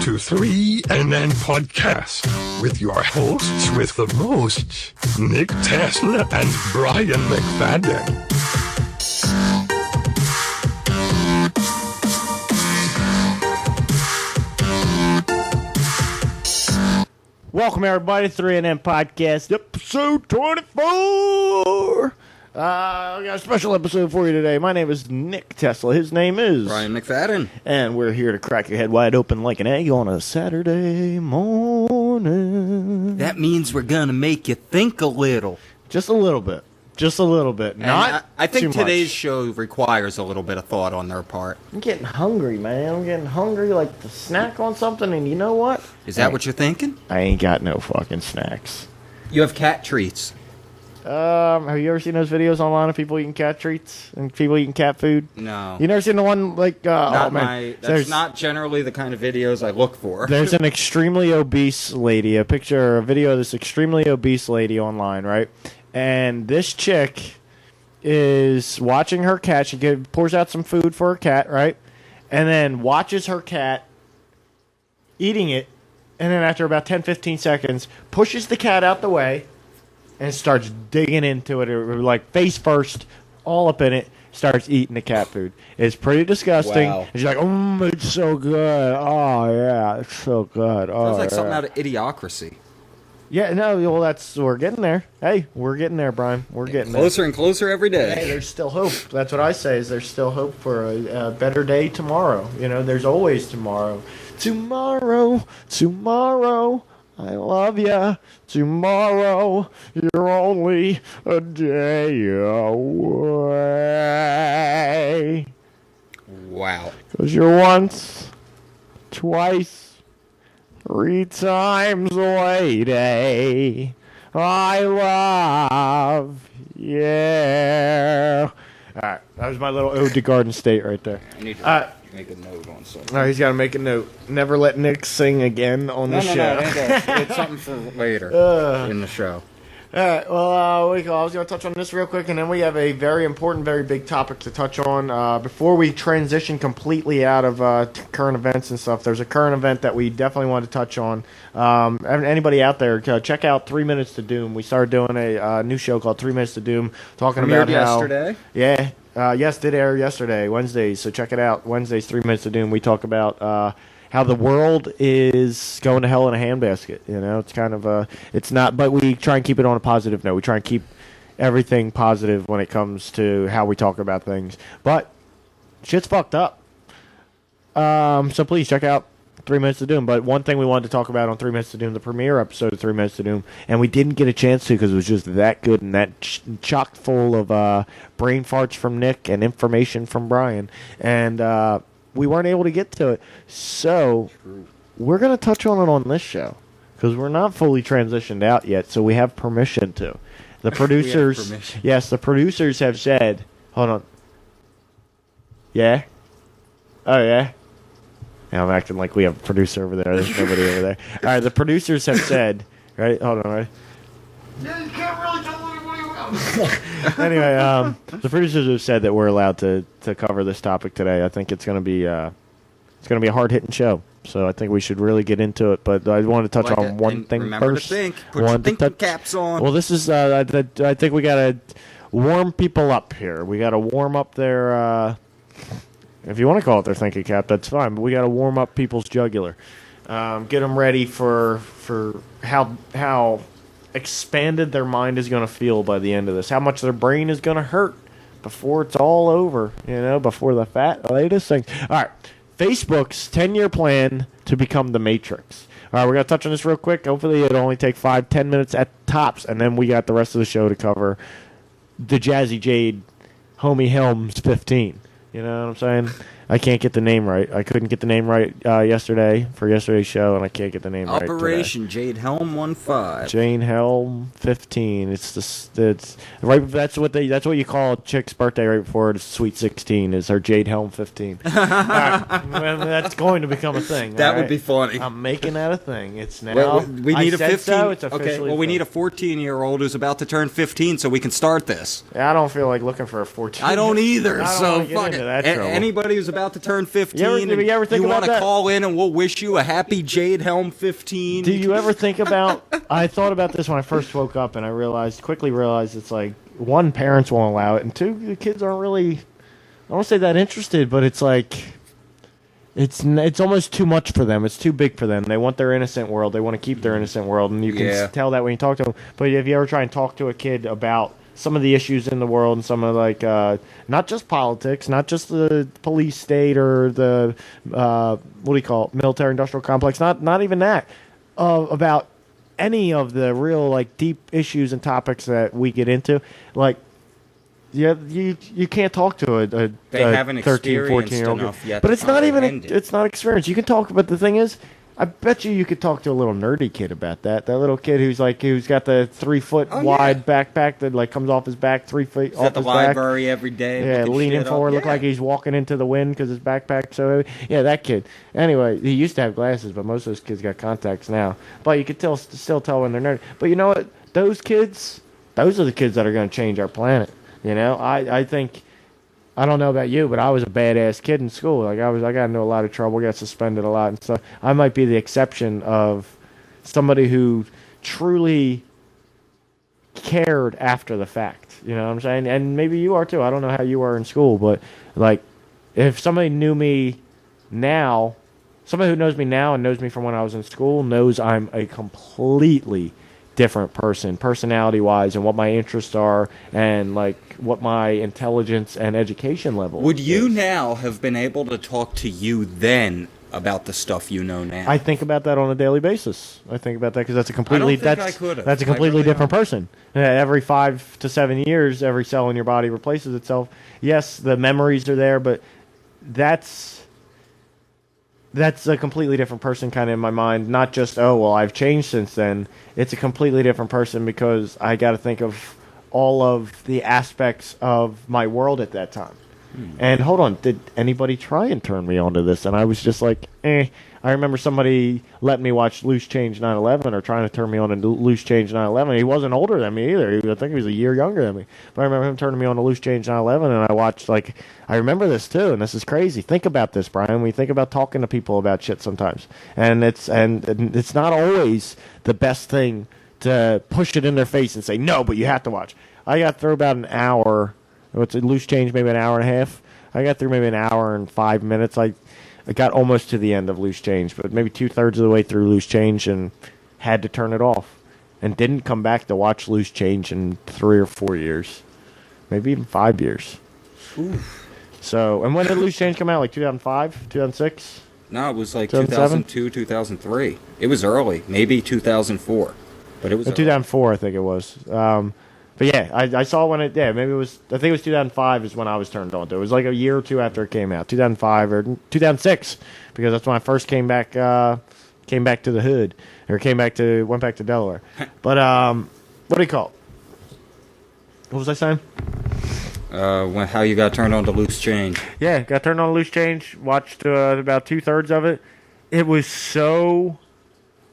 to 3 and Then Podcast with your hosts with the most, Nick Tesla and Brian McFadden. Welcome, everybody, to 3 and Then Podcast, episode 24. We got a special episode for you today. My name is Nick Tesla. His name is Brian McFadden. And we're here to crack your head wide open like an egg on a Saturday morning. That means we're going to make you think a little. Just a little bit. Just a little bit. Not I think too today's much. show requires a little bit of thought on their part. I'm getting hungry, man. I'm getting hungry like to snack on something, and you know what? Is that what you're thinking? I ain't got no fucking snacks. You have cat treats. Have you ever seen those videos online of people eating cat treats and people eating cat food? No. You never seen the one like? That's not generally the kind of videos I look for. There's an extremely obese lady. A video of this extremely obese lady online, right? And this chick is watching her cat. She pours out some food for her cat, right? And then watches her cat eating it. And then after about 10, 15 seconds, pushes the cat out the way and starts digging into it, or like face first, all up in it, starts eating the cat food. It's pretty disgusting. Wow. And she's like, it's so good. Oh, yeah, it's so good. Oh, Sounds like something out of Idiocracy. Yeah, no, well, we're getting there. Hey, we're getting there, Brian. We're getting closer and closer every day. Hey, there's still hope. That's what I say, is there's still hope for a better day tomorrow. You know, there's always tomorrow. Tomorrow, I love ya. Tomorrow, you're only a day away. Wow. 'Cause you're once, twice, 3 times a lady. I love yeah. All right, that was my little ode to Garden State right there. I need to make a note on something. All right, he's got to make a note. Never let Nick sing again on the show. No, it's something for later in the show. All right, well, I was going to touch on this real quick, and then we have a very important, very big topic to touch on. Before we transition completely out of current events and stuff, there's a current event that we definitely want to touch on. Anybody out there, check out 3 Minutes to Doom. We started doing a new show called 3 Minutes to Doom, talking about how... yesterday? Yeah. Yes, did air yesterday, Wednesdays, so check it out. Wednesdays, 3 Minutes to Doom. We talk about how the world is going to hell in a handbasket. You know, it's kind of it's not, but we try and keep it on a positive note. We try and keep everything positive when it comes to how we talk about things. But shit's fucked up. So please check out 3 Minutes to Doom. But one thing we wanted to talk about on 3 Minutes to Doom, the premiere episode of 3 Minutes to Doom, and we didn't get a chance to because it was just that good and that chock full of brain farts from Nick and information from Brian. And we weren't able to get to it. So we're going to touch on it on this show because we're not fully transitioned out yet, so we have permission to. The producers, yes, the producers have said, hold on. Yeah? Oh, yeah? Now I'm acting like we have a producer over there. There's nobody over there. All right, the producers have said, right? Hold on, right? Yeah, you can't really tell anybody about it. Anyway, the producers have said that we're allowed to cover this topic today. I think it's going to be a hard hitting show. So I think we should really get into it. But I want to touch on one thing remember first. Remember to think. Put your thinking caps on. Well, this is I think we got to warm people up here. We got to warm up their. If you want to call it their thinking cap, that's fine. But we got to warm up people's jugular, get them ready for how expanded their mind is going to feel by the end of this. How much their brain is going to hurt before it's all over. You know, before the latest thing. All right, Facebook's 10-year plan to become the Matrix. All right, we're going to touch on this real quick. Hopefully, it'll only take 5-10 minutes at tops, and then we got the rest of the show to cover. The Jazzy Jade Helm's 15. You know what I'm saying? I can't get the name right. I couldn't get the name right yesterday for yesterday's show, and I can't get the name right today. Operation Jade Helm 15. Jade Helm 15. It's right. That's what you call a chick's birthday right before it's Sweet 16. Is her Jade Helm 15? Right. Well, that's going to become a thing. That would be funny. I'm making that a thing. It's now. Well, we need a 15. So, it's officially okay. Well, we need a 14-year-old who's about to turn 15, so we can start this. I don't feel like looking for a 14. I don't either. I don't so want to get into that trouble. Anybody who's about to turn 15. You ever think you about want to that? call in and we'll wish you a happy Jade Helm 15. Do you ever think about... I thought about this when I first woke up, and I quickly realized it's like, one, parents won't allow it, and two, the kids aren't really... I don't want to say that interested, but it's like... It's almost too much for them. It's too big for them. They want their innocent world. They want to keep their innocent world, and you can tell that when you talk to them. But if you ever try and talk to a kid about some of the issues in the world and some of not just politics, not just the police state or the military industrial complex, not even that, about any of the real deep issues and topics that we get into, you can't talk to a 13, 14-year-old. But it's not even it's not experience. You can talk, but the thing is, I bet you could talk to a little nerdy kid about that. That little kid who's got the 3-foot wide backpack that comes off his back, 3 feet off his back. At the library every day. Yeah, leaning forward, look like he's walking into the wind because his backpack's so heavy. Yeah, that kid. Anyway, he used to have glasses, but most of those kids got contacts now. But you could still tell when they're nerdy. But you know what? Those are the kids that are going to change our planet. You know, I think, I don't know about you, but I was a badass kid in school. I got into a lot of trouble, got suspended a lot and stuff. I might be the exception of somebody who truly cared after the fact. You know what I'm saying? And maybe you are too. I don't know how you were in school, but if somebody knew me now, somebody who knows me now and knows me from when I was in school knows I'm a completely different person, personality-wise, and what my interests are, and what my intelligence and education level. Would you now have been able to talk to you then about the stuff you know now? I think about that on a daily basis. I think about that because that's a completely that's a completely different person. Every 5 to 7 years, every cell in your body replaces itself. Yes, the memories are there, but that's a completely different person kind of in my mind. Not just, I've changed since then. It's a completely different person because I got to think of all of the aspects of my world at that time. And hold on, did anybody try and turn me onto this? And I was just like, I remember somebody letting me watch Loose Change 9/11 or trying to turn me on to Loose Change 9/11. He wasn't older than me either. I think he was a year younger than me. But I remember him turning me on to Loose Change 9/11, and I watched, I remember this too, and this is crazy. Think about this, Brian. We think about talking to people about shit sometimes. And it's not always the best thing to push it in their face and say, no, but you have to watch. I got through about an hour. What's a Loose Change, maybe an hour and a half. I got through maybe an hour and 5 minutes. I got almost to the end of Loose Change, but maybe 2/3 of the way through Loose Change and had to turn it off. And didn't come back to watch Loose Change in 3 or 4 years. Maybe even 5 years. Oof. So, and when did Loose Change come out? 2005? 2006? No, it was 2002, 2003. It was early. Maybe 2004. But it was 2004, I think it was. But yeah, I saw when maybe it was, I think it was 2005 is when I was turned on to it. It was a year or two after it came out, 2005 or 2006, because that's when I first came back to the hood, or went back to Delaware. But, what do you call it? What was I saying? How you got turned on to Loose Change. Yeah, got turned on to Loose Change, watched about 2/3 of it. It was so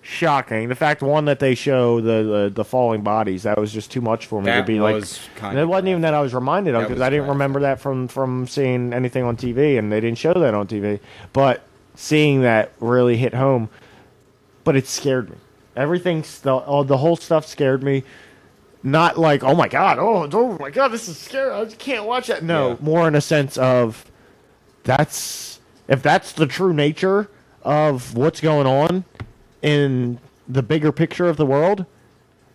shocking. The fact, one, that they show the falling bodies, that was just too much for me to be and it wasn't even that I was reminded of, because I didn't remember that from seeing anything on TV, and they didn't show that on TV. But seeing that really hit home. But it scared me. The whole stuff scared me. Not oh my god, this is scary, I can't watch that. No, more in a sense of if that's the true nature of what's going on in the bigger picture of the world,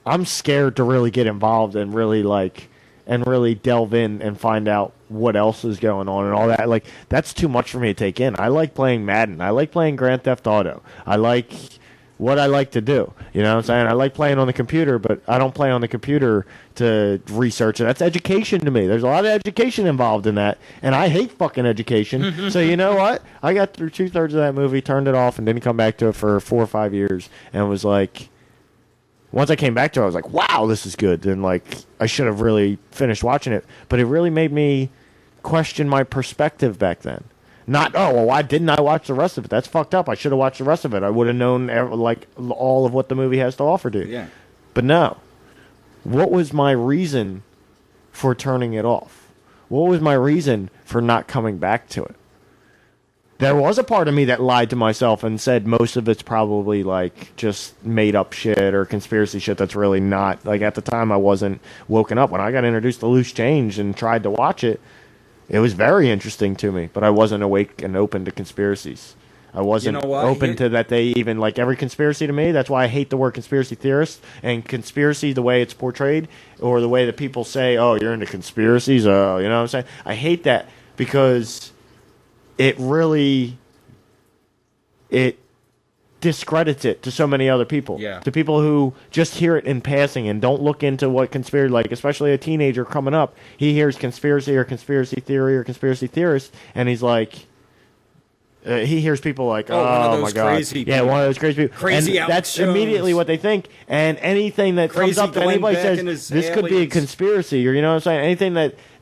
I'm scared to really get involved and really really delve in and find out what else is going on and all that. That's too much for me to take in. I like playing Madden. I like playing Grand Theft Auto. I like what I like to do. You know what I'm saying? I like playing on the computer, but I don't play on the computer to research it. That's education to me. There's a lot of education involved in that, and I hate fucking education. So you know what? I got through 2/3 of that movie, turned it off, and didn't come back to it for 4 or 5 years, and was once I came back to it, I was like, wow, this is good. And I should have really finished watching it, but it really made me question my perspective back then. Not, why didn't I watch the rest of it? That's fucked up. I should have watched the rest of it. I would have known all of what the movie has to offer to you. Yeah. But no. What was my reason for turning it off? What was my reason for not coming back to it? there was a part of me that lied to myself and said most of it's probably like just made up shit or conspiracy shit that's really not. Like at the time I wasn't woken up. When I got introduced to Loose Change and tried to watch it, it was very interesting to me, but I wasn't awake and open to conspiracies. I wasn't open to that they even, like every conspiracy to me, that's why I hate the word conspiracy theorist, and conspiracy, the way it's portrayed, or the way that people say, oh, you're into conspiracies, you know what I'm saying? I hate that because it discredits it to so many other people. Yeah. To people who just hear it in passing and don't look into what conspiracy, like especially a teenager coming up, he hears conspiracy or conspiracy theory or conspiracy theorist, and he's like, he hears people like, oh my god, yeah, one of those crazy people, crazy, and that's Jones. Immediately what they think. And anything that crazy comes up that anybody says this could be a conspiracy, or you know what I'm saying, anything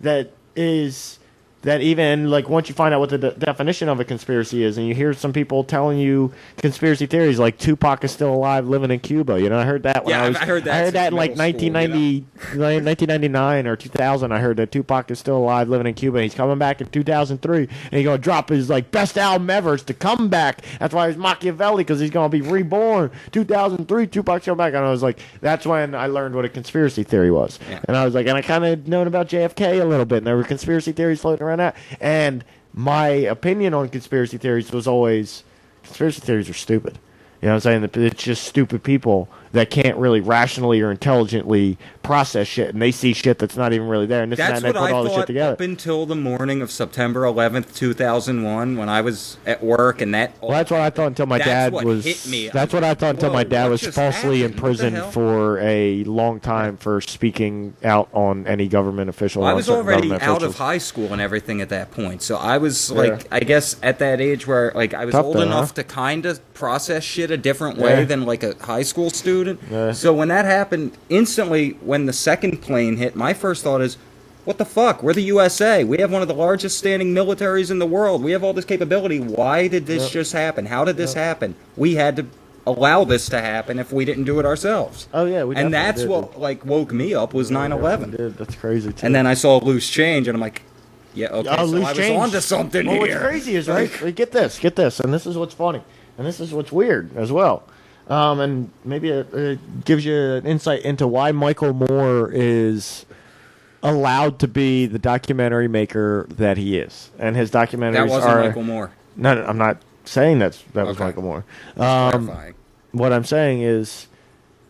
that is. That even, like, once you find out what the definition of a conspiracy is, and you hear some people telling you conspiracy theories, like Tupac is still alive living in Cuba. You know, I heard that when I heard that in, like, 1999 or 2000. I heard that Tupac is still alive living in Cuba, and he's coming back in 2003, and he's going to drop his, like, best album ever. It's to come back. That's why he's Machiavelli, because he's going to be reborn. 2003, Tupac's coming back. And I was like, that's when I learned what a conspiracy theory was. Yeah. And I was like, and I kind of known about JFK a little bit, and there were conspiracy theories floating around that. And my opinion on conspiracy theories was always, conspiracy theories are stupid. You know what I'm saying? It's just stupid people that can't really rationally or intelligently process shit, and they see shit that's not even really there, and that's and they put all the shit together. Up until the morning of September 11th, 2001, when I was at work, and that. Well, that's what I thought until my dad was. Hit me. That's what I thought until my dad was falsely imprisoned for a long time for speaking out on any government official. Well, I was already out of high school and everything at that point, so I was like, I guess at that age where like I was old enough to kind of process shit a different way than like a high school student. Yeah. So when that happened, instantly when the second plane hit, my first thought is, what the fuck? We're the USA. We have one of the largest standing militaries in the world. We have all this capability. Why did this just happen? How did this happen? We had to allow this to happen if we didn't do it ourselves. Oh yeah, and that's what like woke me up was 9/11. That's crazy too. And then I saw Loose Change, and I'm like, yeah, okay, so I was onto something here. What's crazy is, right, get this, and this is what's funny, and this is what's weird as well. And maybe it gives you an insight into why Michael Moore is allowed to be the documentary maker that he is. And his documentaries that wasn't Michael Moore. No, I'm not saying that was Michael Moore. What I'm saying is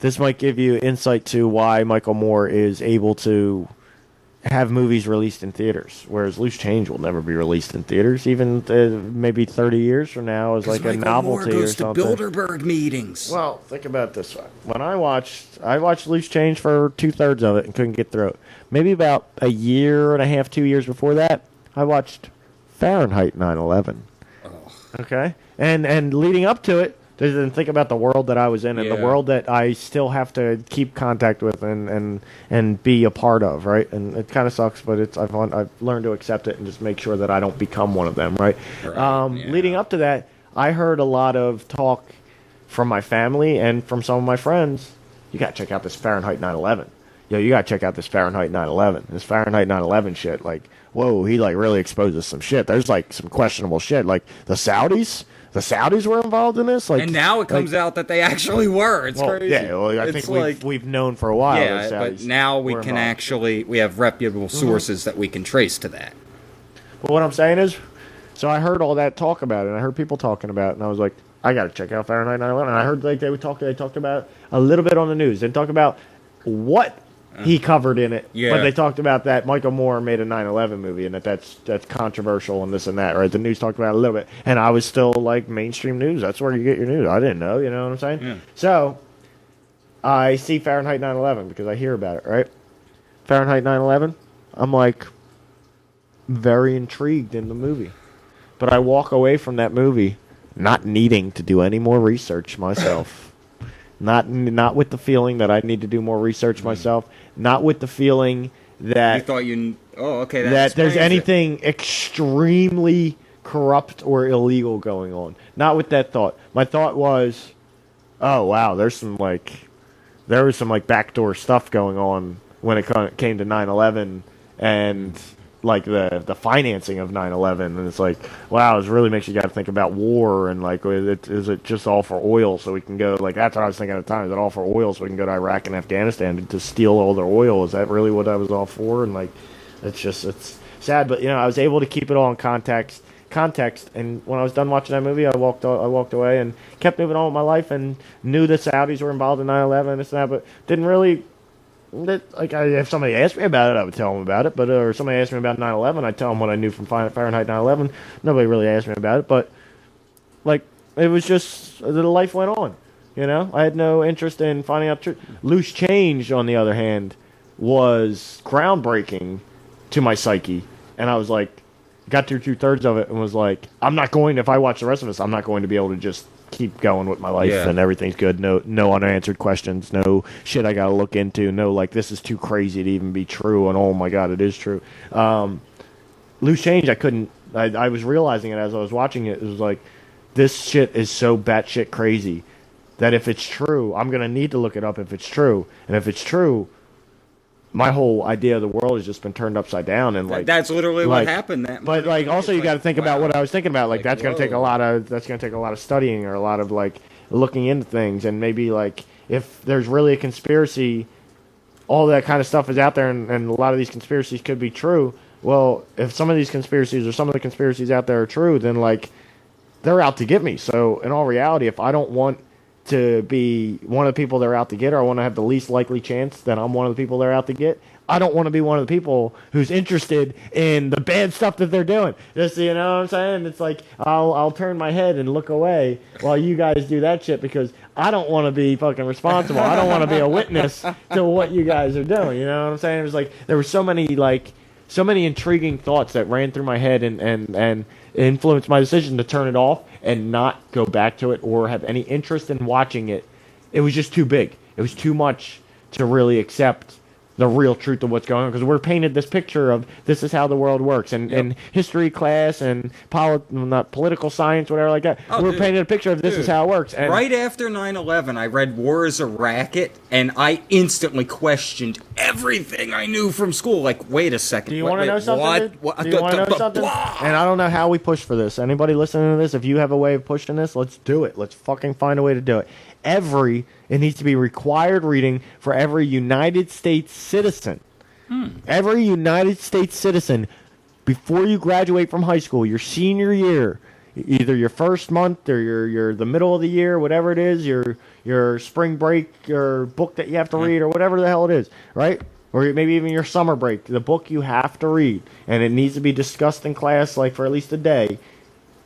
this might give you insight to why Michael Moore is able to have movies released in theaters, whereas Loose Change will never be released in theaters, even maybe 30 years from now as like a novelty or something. Moore goes to Bilderberg meetings. Well, think about it this way. When I watched Loose Change for 2/3 of it and couldn't get through it. Maybe about a year and a half, 2 years before that, I watched Fahrenheit 9/11. Oh. Okay? And leading up to it, then think about the world that I was in and the world that I still have to keep contact with and be a part of, right? And it kind of sucks, but I've learned to accept it and just make sure that I don't become one of them, right? Leading up to that, I heard a lot of talk from my family and from some of my friends. You got to check out this Fahrenheit 9/11. Yo, you got to check out this Fahrenheit 9/11. This Fahrenheit 9/11 shit, like, whoa, he like really exposes some shit. There's like some questionable shit, like the Saudis. The Saudis were involved in this, and now it comes out that they actually were. It's crazy. Yeah, well, I think we've known for a while. Yeah, but now we can we have reputable sources that we can trace to that. But what I'm saying is, so I heard all that talk about it, and I heard people talking about it, and I was like, I got to check out Fahrenheit 9/11. And I heard like they talked about it a little bit on the news. They talked about what he covered in it, but they talked about that Michael Moore made a 9/11 movie and that's controversial and this and that, right? The news talked about it a little bit, and I was still like mainstream news. That's where you get your news. I didn't know, you know what I'm saying? Yeah. So I see Fahrenheit 9/11 because I hear about it, right? Fahrenheit 9/11. I'm like very intrigued in the movie, but I walk away from that movie not needing to do any more research myself. Not with the feeling that I need to do more research myself. Not with the feeling that you thought that there's anything extremely corrupt or illegal going on. Not with that thought. My thought was, oh wow, there was some backdoor stuff going on when it came to 9/11 and like the financing of 9/11, and it's like, wow, it really makes you got to think about war and like, is it just all for oil so we can go, like, that's what I was thinking at the time, is it all for oil so we can go to Iraq and Afghanistan to steal all their oil? Is that really what I was all for? And like, it's sad, but I was able to keep it all in context, and when I was done watching that movie, I walked away and kept moving on with my life, and knew the Saudis were involved in 9/11, this and that, but didn't really. If somebody asked me about it, I would tell them about it. But or somebody asked me about 9/11, I'd tell them what I knew from Fahrenheit 9/11. Nobody really asked me about it, but like it was just the life went on. I had no interest in finding out truth. Loose Change, on the other hand, was groundbreaking to my psyche, and I was like, got through 2/3 of it, and was like, I'm not going. If I watch the rest of this, I'm not going to be able to just keep going with my life and everything's good. No unanswered questions. No shit I gotta look into. No, like, this is too crazy to even be true, and oh my god, it is true. Loose Change, I couldn't. I was realizing it as I was watching it. It was like, this shit is so batshit crazy that if it's true, I'm gonna need to look it up if it's true, and if it's true, my whole idea of the world has just been turned upside down, and like that's literally what happened. But like, also you got to think about what I was thinking about. Like, that's going to take a lot of studying, or a lot of like looking into things, and maybe like if there's really a conspiracy, all that kind of stuff is out there, and a lot of these conspiracies could be true. Well, if some of these conspiracies or some of the conspiracies out there are true, then like they're out to get me. So in all reality, if I don't want to be one of the people they're out to get, or I want to have the least likely chance that I'm one of the people they're out to get, I don't want to be one of the people who's interested in the bad stuff that they're doing. Just, you know what I'm saying? It's like, I'll turn my head and look away while you guys do that shit, because I don't want to be fucking responsible. I don't want to be a witness to what you guys are doing. You know what I'm saying? It was like, there were so many intriguing thoughts that ran through my head and influenced my decision to turn it off and not go back to it or have any interest in watching it. It was just too big. It was too much to really accept the real truth of what's going on, because we're painted this picture of this is how the world works, and in history class and not political science, whatever like that. We're painted a picture of this is how it works. And right after 9/11, I read War is a Racket, and I instantly questioned everything I knew from school. Like, wait a second. Do you want to know something? Do you want to know something? And I don't know how we push for this. Anybody listening to this, if you have a way of pushing this, let's do it. Let's fucking find a way to do it. It needs to be required reading for every United States citizen. Every United States citizen, before you graduate from high school, your senior year, either your first month or your the middle of the year, whatever it is, your spring break, your book that you have to read, or whatever the hell it is, right? Or maybe even your summer break, the book you have to read, and it needs to be discussed in class like for at least a day.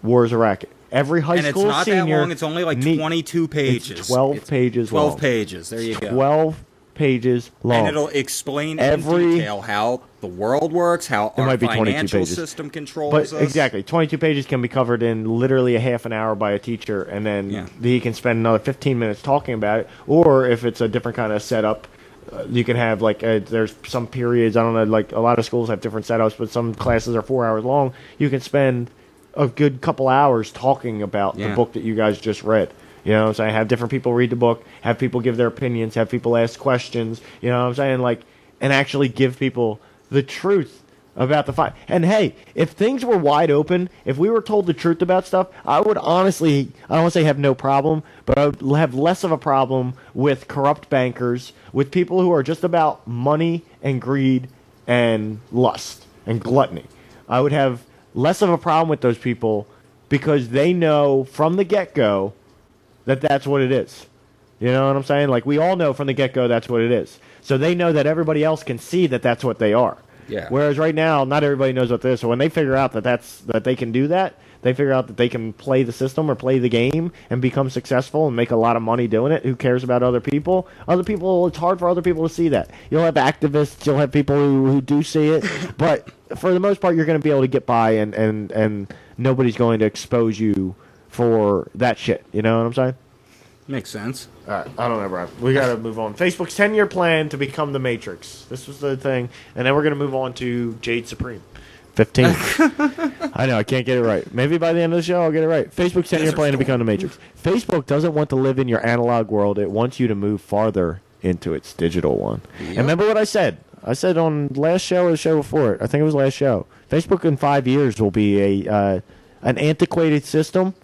War is a Racket. Every high school senior. And it's not that long. It's only like 22 pages. It's 12 pages long. 12 pages. There you go. 12 pages long. And it'll explain in detail how the world works, how our financial system controls us. Exactly. 22 pages can be covered in literally a half an hour by a teacher, and then he can spend another 15 minutes talking about it. Or if it's a different kind of setup, you can have like there's some periods, I don't know, like a lot of schools have different setups, but some classes are 4 hours long. You can spend a good couple hours talking about the book that you guys just read. You know what I'm saying? Have different people read the book, have people give their opinions, have people ask questions, you know what I'm saying? Like, and actually give people the truth about the fight. And hey, if things were wide open, if we were told the truth about stuff, I would honestly, I don't want to say have no problem, but I would have less of a problem with corrupt bankers, with people who are just about money and greed and lust and gluttony. I would have less of a problem with those people, because they know from the get-go that that's what it is. You know what I'm saying? Like, we all know from the get-go that's what it is. So they know that everybody else can see that that's what they are. Yeah. Whereas right now, not everybody knows what this is. So when they figure out that they can do that, they figure out that they can play the system or play the game and become successful and make a lot of money doing it. Who cares about other people? It's hard for other people to see that. You'll have activists, you'll have people who do see it, but for the most part, you're going to be able to get by, and nobody's going to expose you for that shit. You know what I'm saying? Makes sense. All right, I don't know, Brian. We got to move on. Facebook's 10-year plan to become the Matrix. This was the thing, and then we're going to move on to Jade Supreme. 15. I know, I can't get it right. Maybe by the end of the show, I'll get it right. Facebook's 10-year plan to become the Matrix. Facebook doesn't want to live in your analog world. It wants you to move farther into its digital one. Yep. And remember what I said. I said on last show or the show before it, I think it was last show, Facebook in 5 years will be an antiquated system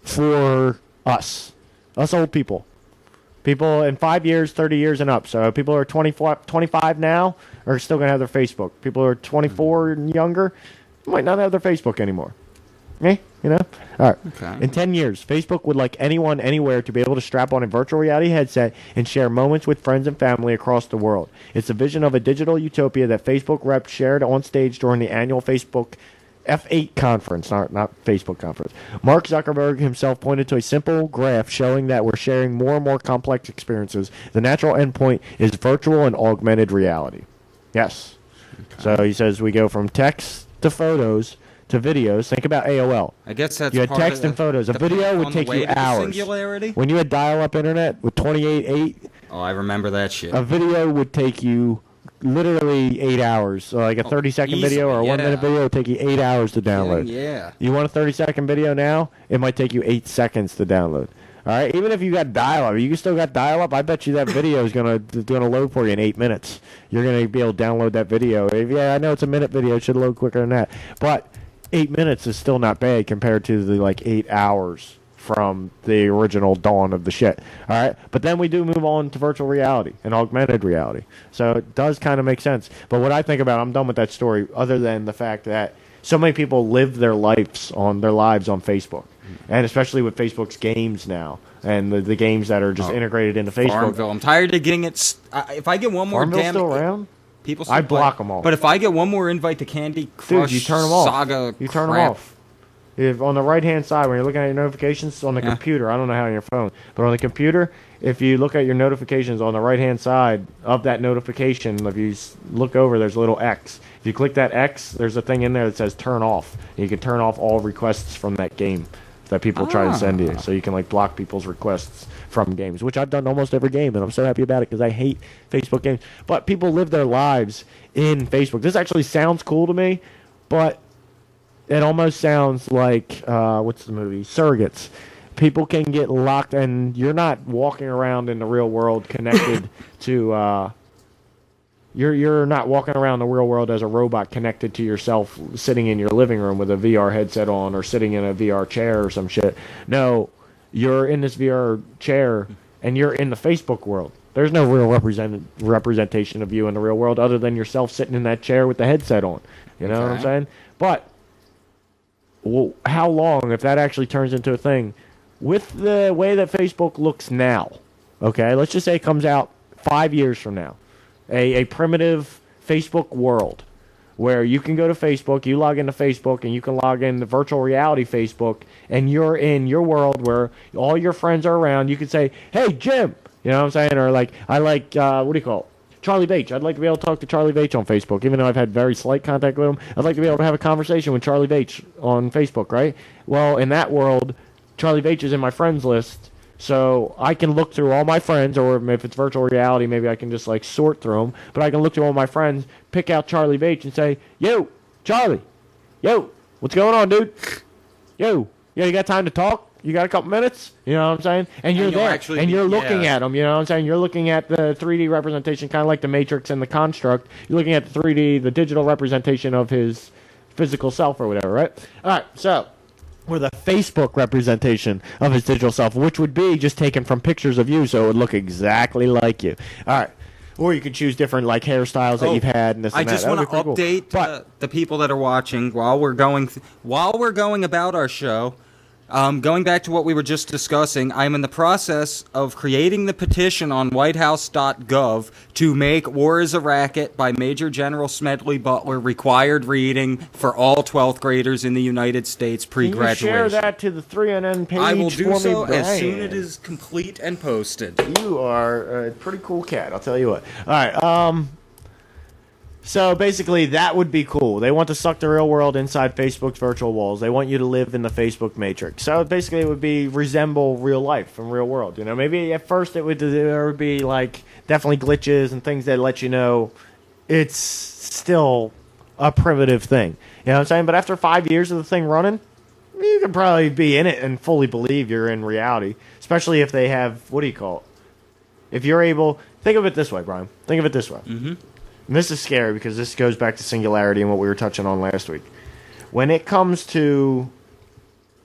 for us old people. People in 5 years, 30 years and up. So people who are 25 now are still going to have their Facebook. People who are 24 and younger might not have their Facebook anymore. You know? All right. Okay. In 10 years, Facebook would like anyone, anywhere to be able to strap on a virtual reality headset and share moments with friends and family across the world. It's a vision of a digital utopia that Facebook reps shared on stage during the annual Facebook F8 conference, not Facebook conference. Mark Zuckerberg himself pointed to a simple graph showing that we're sharing more and more complex experiences. The natural endpoint is virtual and augmented reality. Yes. Okay. So he says we go from text to photos to videos. Think about AOL. I guess that's you had text and photos. A video would take you hours. Singularity? When you had dial-up internet with 28.8. Oh, I remember that shit. A video would take you literally 8 hours. So like a 30-second video or a 1 minute video would take you 8 hours to download. Yeah. You want a 30-second video now? It might take you 8 seconds to download. All right. Even if you got dial-up, you still got dial-up. I bet you that video is gonna load for you in 8 minutes. You're gonna be able to download that video. Yeah, I know it's a minute video. It should load quicker than that. But 8 minutes is still not bad compared to the like 8 hours from the original dawn of the shit. All right, but then we do move on to virtual reality and augmented reality. So it does kind of make sense. But what I think about, I'm done with that story. Other than the fact that so many people live their lives on Facebook, and especially with Facebook's games now and the games that are just integrated into Facebook. Farmville. I'm tired of getting it. If I get one more Farmville's still around. People still I block them all. But if I get one more invite to Candy Crush, dude, you turn them off. Saga, you turn crap. them off. If on the right-hand side, when you're looking at your notifications on the computer, I don't know how on your phone, but on the computer, if you look at your notifications on the right-hand side of that notification, if you look over, there's a little X. If you click that X, there's a thing in there that says turn off. And you can turn off all requests from that game that people try to send you. So you can like block people's requests from games, which I've done almost every game, and I'm so happy about it because I hate Facebook games. But people live their lives in Facebook. This actually sounds cool to me, but it almost sounds like, what's the movie? Surrogates. People can get locked, and you're not walking around in the real world connected to, you're not walking around the real world as a robot connected to yourself sitting in your living room with a VR headset on or sitting in a VR chair or some shit. No, you're in this VR chair, and you're in the Facebook world. There's no real representation of you in the real world other than yourself sitting in that chair with the headset on. You know what I'm saying? But well, how long, if that actually turns into a thing, with the way that Facebook looks now, okay, let's just say it comes out 5 years from now, a primitive Facebook world where you can go to Facebook, you log into Facebook, and you can log in the virtual reality Facebook, and you're in your world where all your friends are around. You can say, hey, Jim, you know what I'm saying? Or like, I like, what do you call it? Charlie Bates. I'd like to be able to talk to Charlie Bates on Facebook, even though I've had very slight contact with him. I'd like to be able to have a conversation with Charlie Bates on Facebook, right? Well, in that world, Charlie Bates is in my friends list, so I can look through all my friends, or if it's virtual reality, maybe I can just like sort through them. But I can look through all my friends, pick out Charlie Bates, and say, "Yo, Charlie, yo, what's going on, dude? Yo, yeah, you got time to talk? You got a couple minutes?" You know what I'm saying? And you're there, and you're looking at them. You know what I'm saying? You're looking at the 3D representation, kind of like the Matrix and the Construct. You're looking at the 3D, the digital representation of his physical self or whatever, right? All right, so or the Facebook representation of his digital self, which would be just taken from pictures of you, so it would look exactly like you. All right. Or you could choose different like hairstyles that you've had and this and that. I just want to update the people that are watching while we're going about our show. Going back to what we were just discussing, I'm in the process of creating the petition on whitehouse.gov to make War is a Racket by Major General Smedley Butler required reading for all 12th graders in the United States pre-graduation. Can you share that to the 3NN page? I will do so as soon as it is complete and posted. You are a pretty cool cat, I'll tell you what. All right, so basically, that would be cool. They want to suck the real world inside Facebook's virtual walls. They want you to live in the Facebook matrix. So basically, it would resemble real life and real world. You know, maybe at first there would be like definitely glitches and things that let you know it's still a primitive thing. You know what I'm saying? But after 5 years of the thing running, you can probably be in it and fully believe you're in reality. Especially if they have, what do you call it? If you're able, think of it this way, Brian. Think of it this way. Mm-hmm. and this is scary because this goes back to singularity and what we were touching on last week. When it comes to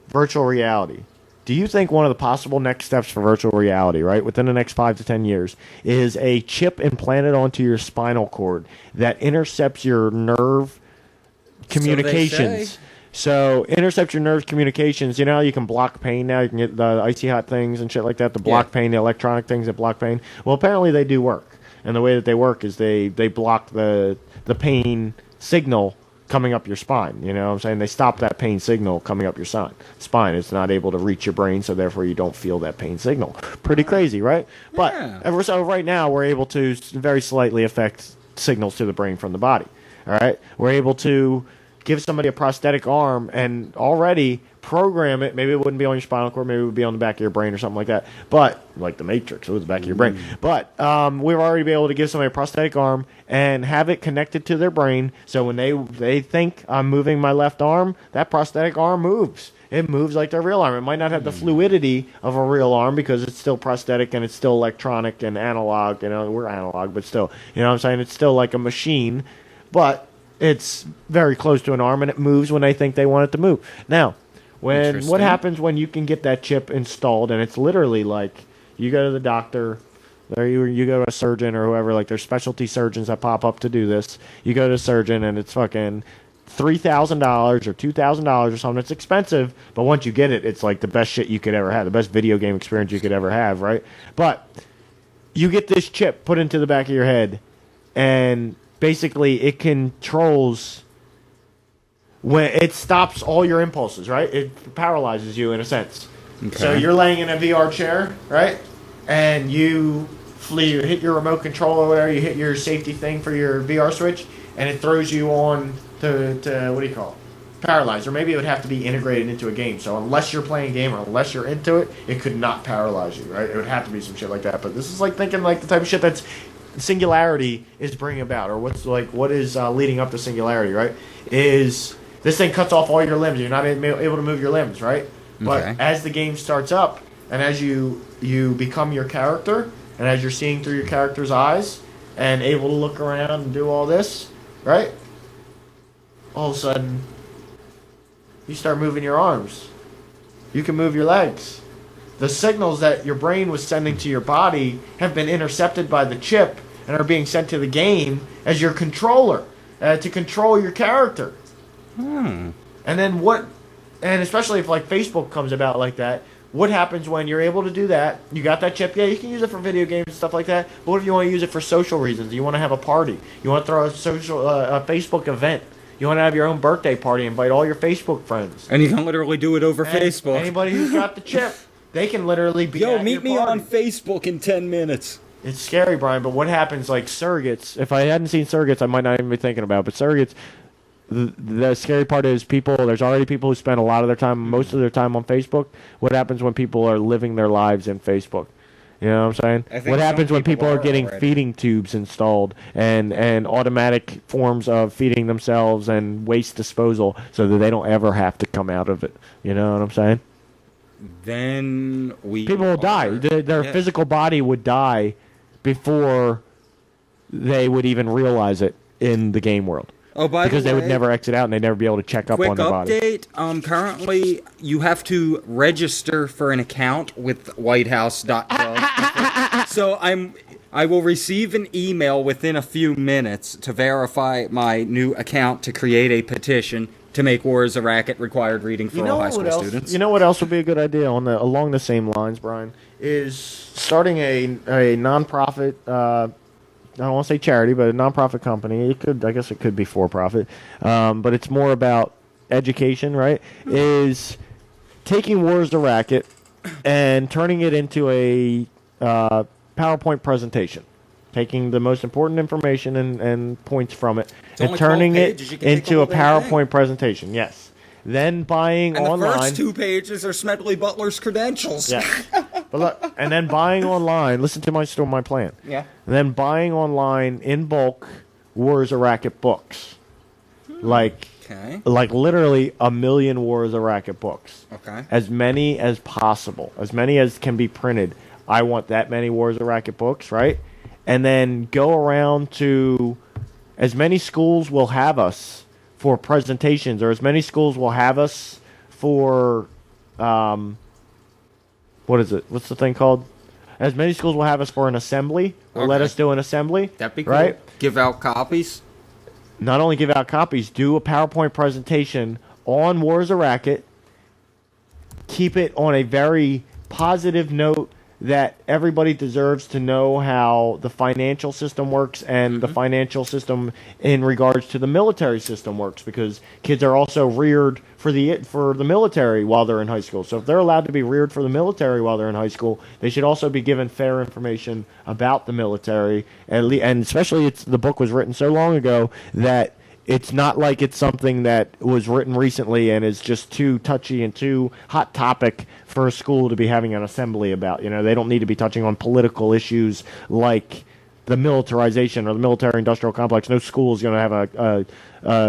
virtual reality, do you think one of the possible next steps for virtual reality, right, within the next 5 to 10 years, is a chip implanted onto your spinal cord that intercepts your nerve communications? So intercept your nerve communications. You know how you can block pain now? You can get the icy hot things and shit like that, the block pain, the electronic things that block pain. Well, apparently they do work. And the way that they work is they block the pain signal coming up your spine. You know what I'm saying? They stop that pain signal coming up your spine. It's not able to reach your brain, so therefore you don't feel that pain signal. Pretty crazy, right? But so right now we're able to very slightly affect signals to the brain from the body. All right? We're able to give somebody a prosthetic arm and already program it. Maybe it wouldn't be on your spinal cord. Maybe it would be on the back of your brain or something like that. But, like the Matrix, it was the back of your brain. But we've already been able to give somebody a prosthetic arm and have it connected to their brain. So when they think I'm moving my left arm, that prosthetic arm moves. It moves like their real arm. It might not have the fluidity of a real arm because it's still prosthetic and it's still electronic and analog. You know, we're analog, but still. You know what I'm saying? It's still like a machine. But it's very close to an arm, and it moves when they think they want it to move. Now, what happens when you can get that chip installed, and it's literally like you go to the doctor, or you go to a surgeon or whoever, like there's specialty surgeons that pop up to do this. You go to a surgeon, and it's fucking $3,000 or $2,000 or something. It's expensive, but once you get it, it's like the best shit you could ever have, the best video game experience you could ever have, right? But you get this chip put into the back of your head, and basically it controls when it stops all your impulses, right? It paralyzes you in a sense. Okay. So you're laying in a VR chair, right? And you hit your remote control or whatever, you hit your safety thing for your VR switch, and it throws you on to what do you call it? Paralyzed. Or maybe it would have to be integrated into a game. So unless you're playing a game or unless you're into it, it could not paralyze you, right? It would have to be some shit like that. But this is like thinking like the type of shit that's singularity is bringing about, or what is leading up to singularity, right? Is this thing cuts off all your limbs. You're not able to move your limbs, right? But as the game starts up, and as you become your character, and as you're seeing through your character's eyes, and able to look around and do all this, right? All of a sudden, you start moving your arms. You can move your legs. The signals that your brain was sending to your body have been intercepted by the chip and are being sent to the game as your controller to control your character. And then and especially if like Facebook comes about like that, what happens when you're able to do that? You got that chip, yeah, you can use it for video games and stuff like that, but what if you want to use it for social reasons? You want to have a party. You want to throw a Facebook event. You want to have your own birthday party, invite all your Facebook friends. And you can literally do it over Facebook. Anybody who's got the chip, they can literally be at meet me on Facebook in 10 minutes. It's scary, Brian, but what happens, like surrogates, if I hadn't seen surrogates, I might not even be thinking about it, but surrogates, the scary part is there's already people who spend a lot of their time, most of their time on Facebook. What happens when people are living their lives in Facebook? You know what I'm saying? What happens when people are getting feeding tubes installed and automatic forms of feeding themselves and waste disposal so that they don't ever have to come out of it? You know what I'm saying? Then people will die. Their physical body would die before they would even realize it in the game world. Oh, by because the way, they would never exit out and they'd never be able to check up on their body. Quick update. Currently, you have to register for an account with whitehouse.gov. So I will receive an email within a few minutes to verify my new account to create a petition to make War is a Racket required reading for all high school students. You know what else would be a good idea along the same lines, Brian? Is starting a nonprofit. I don't want to say charity, but a nonprofit company. I guess it could be for profit, but it's more about education, right? Is taking War is a Racket and turning it into a PowerPoint presentation, taking the most important information and points from it, and turning it into a PowerPoint presentation. Yes. Then buying online. The first 2 pages are Smedley Butler's credentials. Yeah. But look, and then buying online. Listen to my plan. Yeah. And then buying online in bulk War is a Racket books, like literally 1 million War is a Racket books. Okay. As many as possible, as many as can be printed. I want that many War is a Racket books, right? And then go around to as many schools will have us for presentations, or as many schools will have us for, what is it? What's the thing called? As many schools will have us for an assembly, or let us do an assembly. That'd be cool. Right? Give out copies. Not only give out copies, do a PowerPoint presentation on War is a Racket. Keep it on a very positive note that everybody deserves to know how the financial system works and the financial system in regards to the military system works, because kids are also reared for the military while they're in high school. So if they're allowed to be reared for the military while they're in high school, they should also be given fair information about the military. And especially the book was written so long ago that it's not like it's something that was written recently and is just too touchy and too hot topic for a school to be having an assembly about. You know, they don't need to be touching on political issues like the militarization or the military-industrial complex. No school is going to have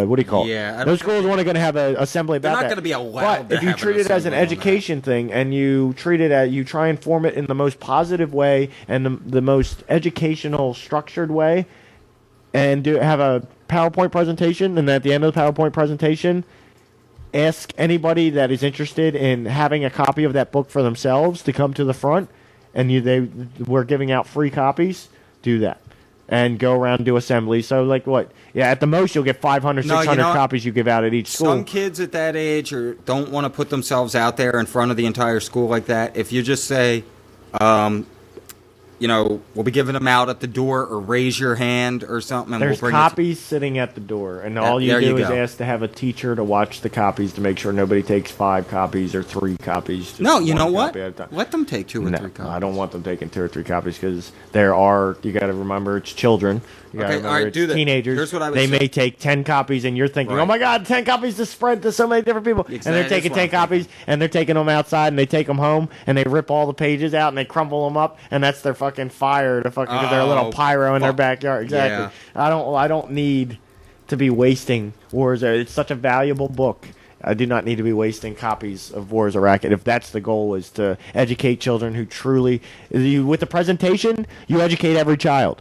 what do you call it? Yeah, no school is going to have an assembly about that. They're not going to be allowed. But if you treat it as an education thing and you treat it as, you try and form it in the most positive way and the most educational, structured way, and have a PowerPoint presentation, and at the end of the PowerPoint presentation, ask anybody that is interested in having a copy of that book for themselves to come to the front, and we're giving out free copies. Do that. And go around and do assembly. So, like what? Yeah, at the most, you'll get 500, 600 copies you give out at each school. Some kids at that age don't want to put themselves out there in front of the entire school like that. If you just say, we'll be giving them out at the door, or raise your hand or something. And There's we'll bring copies sitting at the door, and all you do is ask to have a teacher to watch the copies to make sure nobody takes 5 copies or 3 copies. No, you know what? Let them take 2 or 3 copies. I don't want them taking 2 or 3 copies, because you got to remember, it's children. You got to remember, it's teenagers. Here's what I would they say. may take 10 copies, and you're thinking, oh my God, 10 copies to spread to so many different people. Exactly. And they're taking 10 copies, and they're taking them outside, and they take them home, and they rip all the pages out, and they crumble them up, and that's their fucking fire because they're a little pyro in their backyard. Exactly. Yeah. I don't need to be wasting Wars. It's such a valuable book. I do not need to be wasting copies of War is a Racket if that's the goal, is to educate children who truly... with the presentation, you educate every child.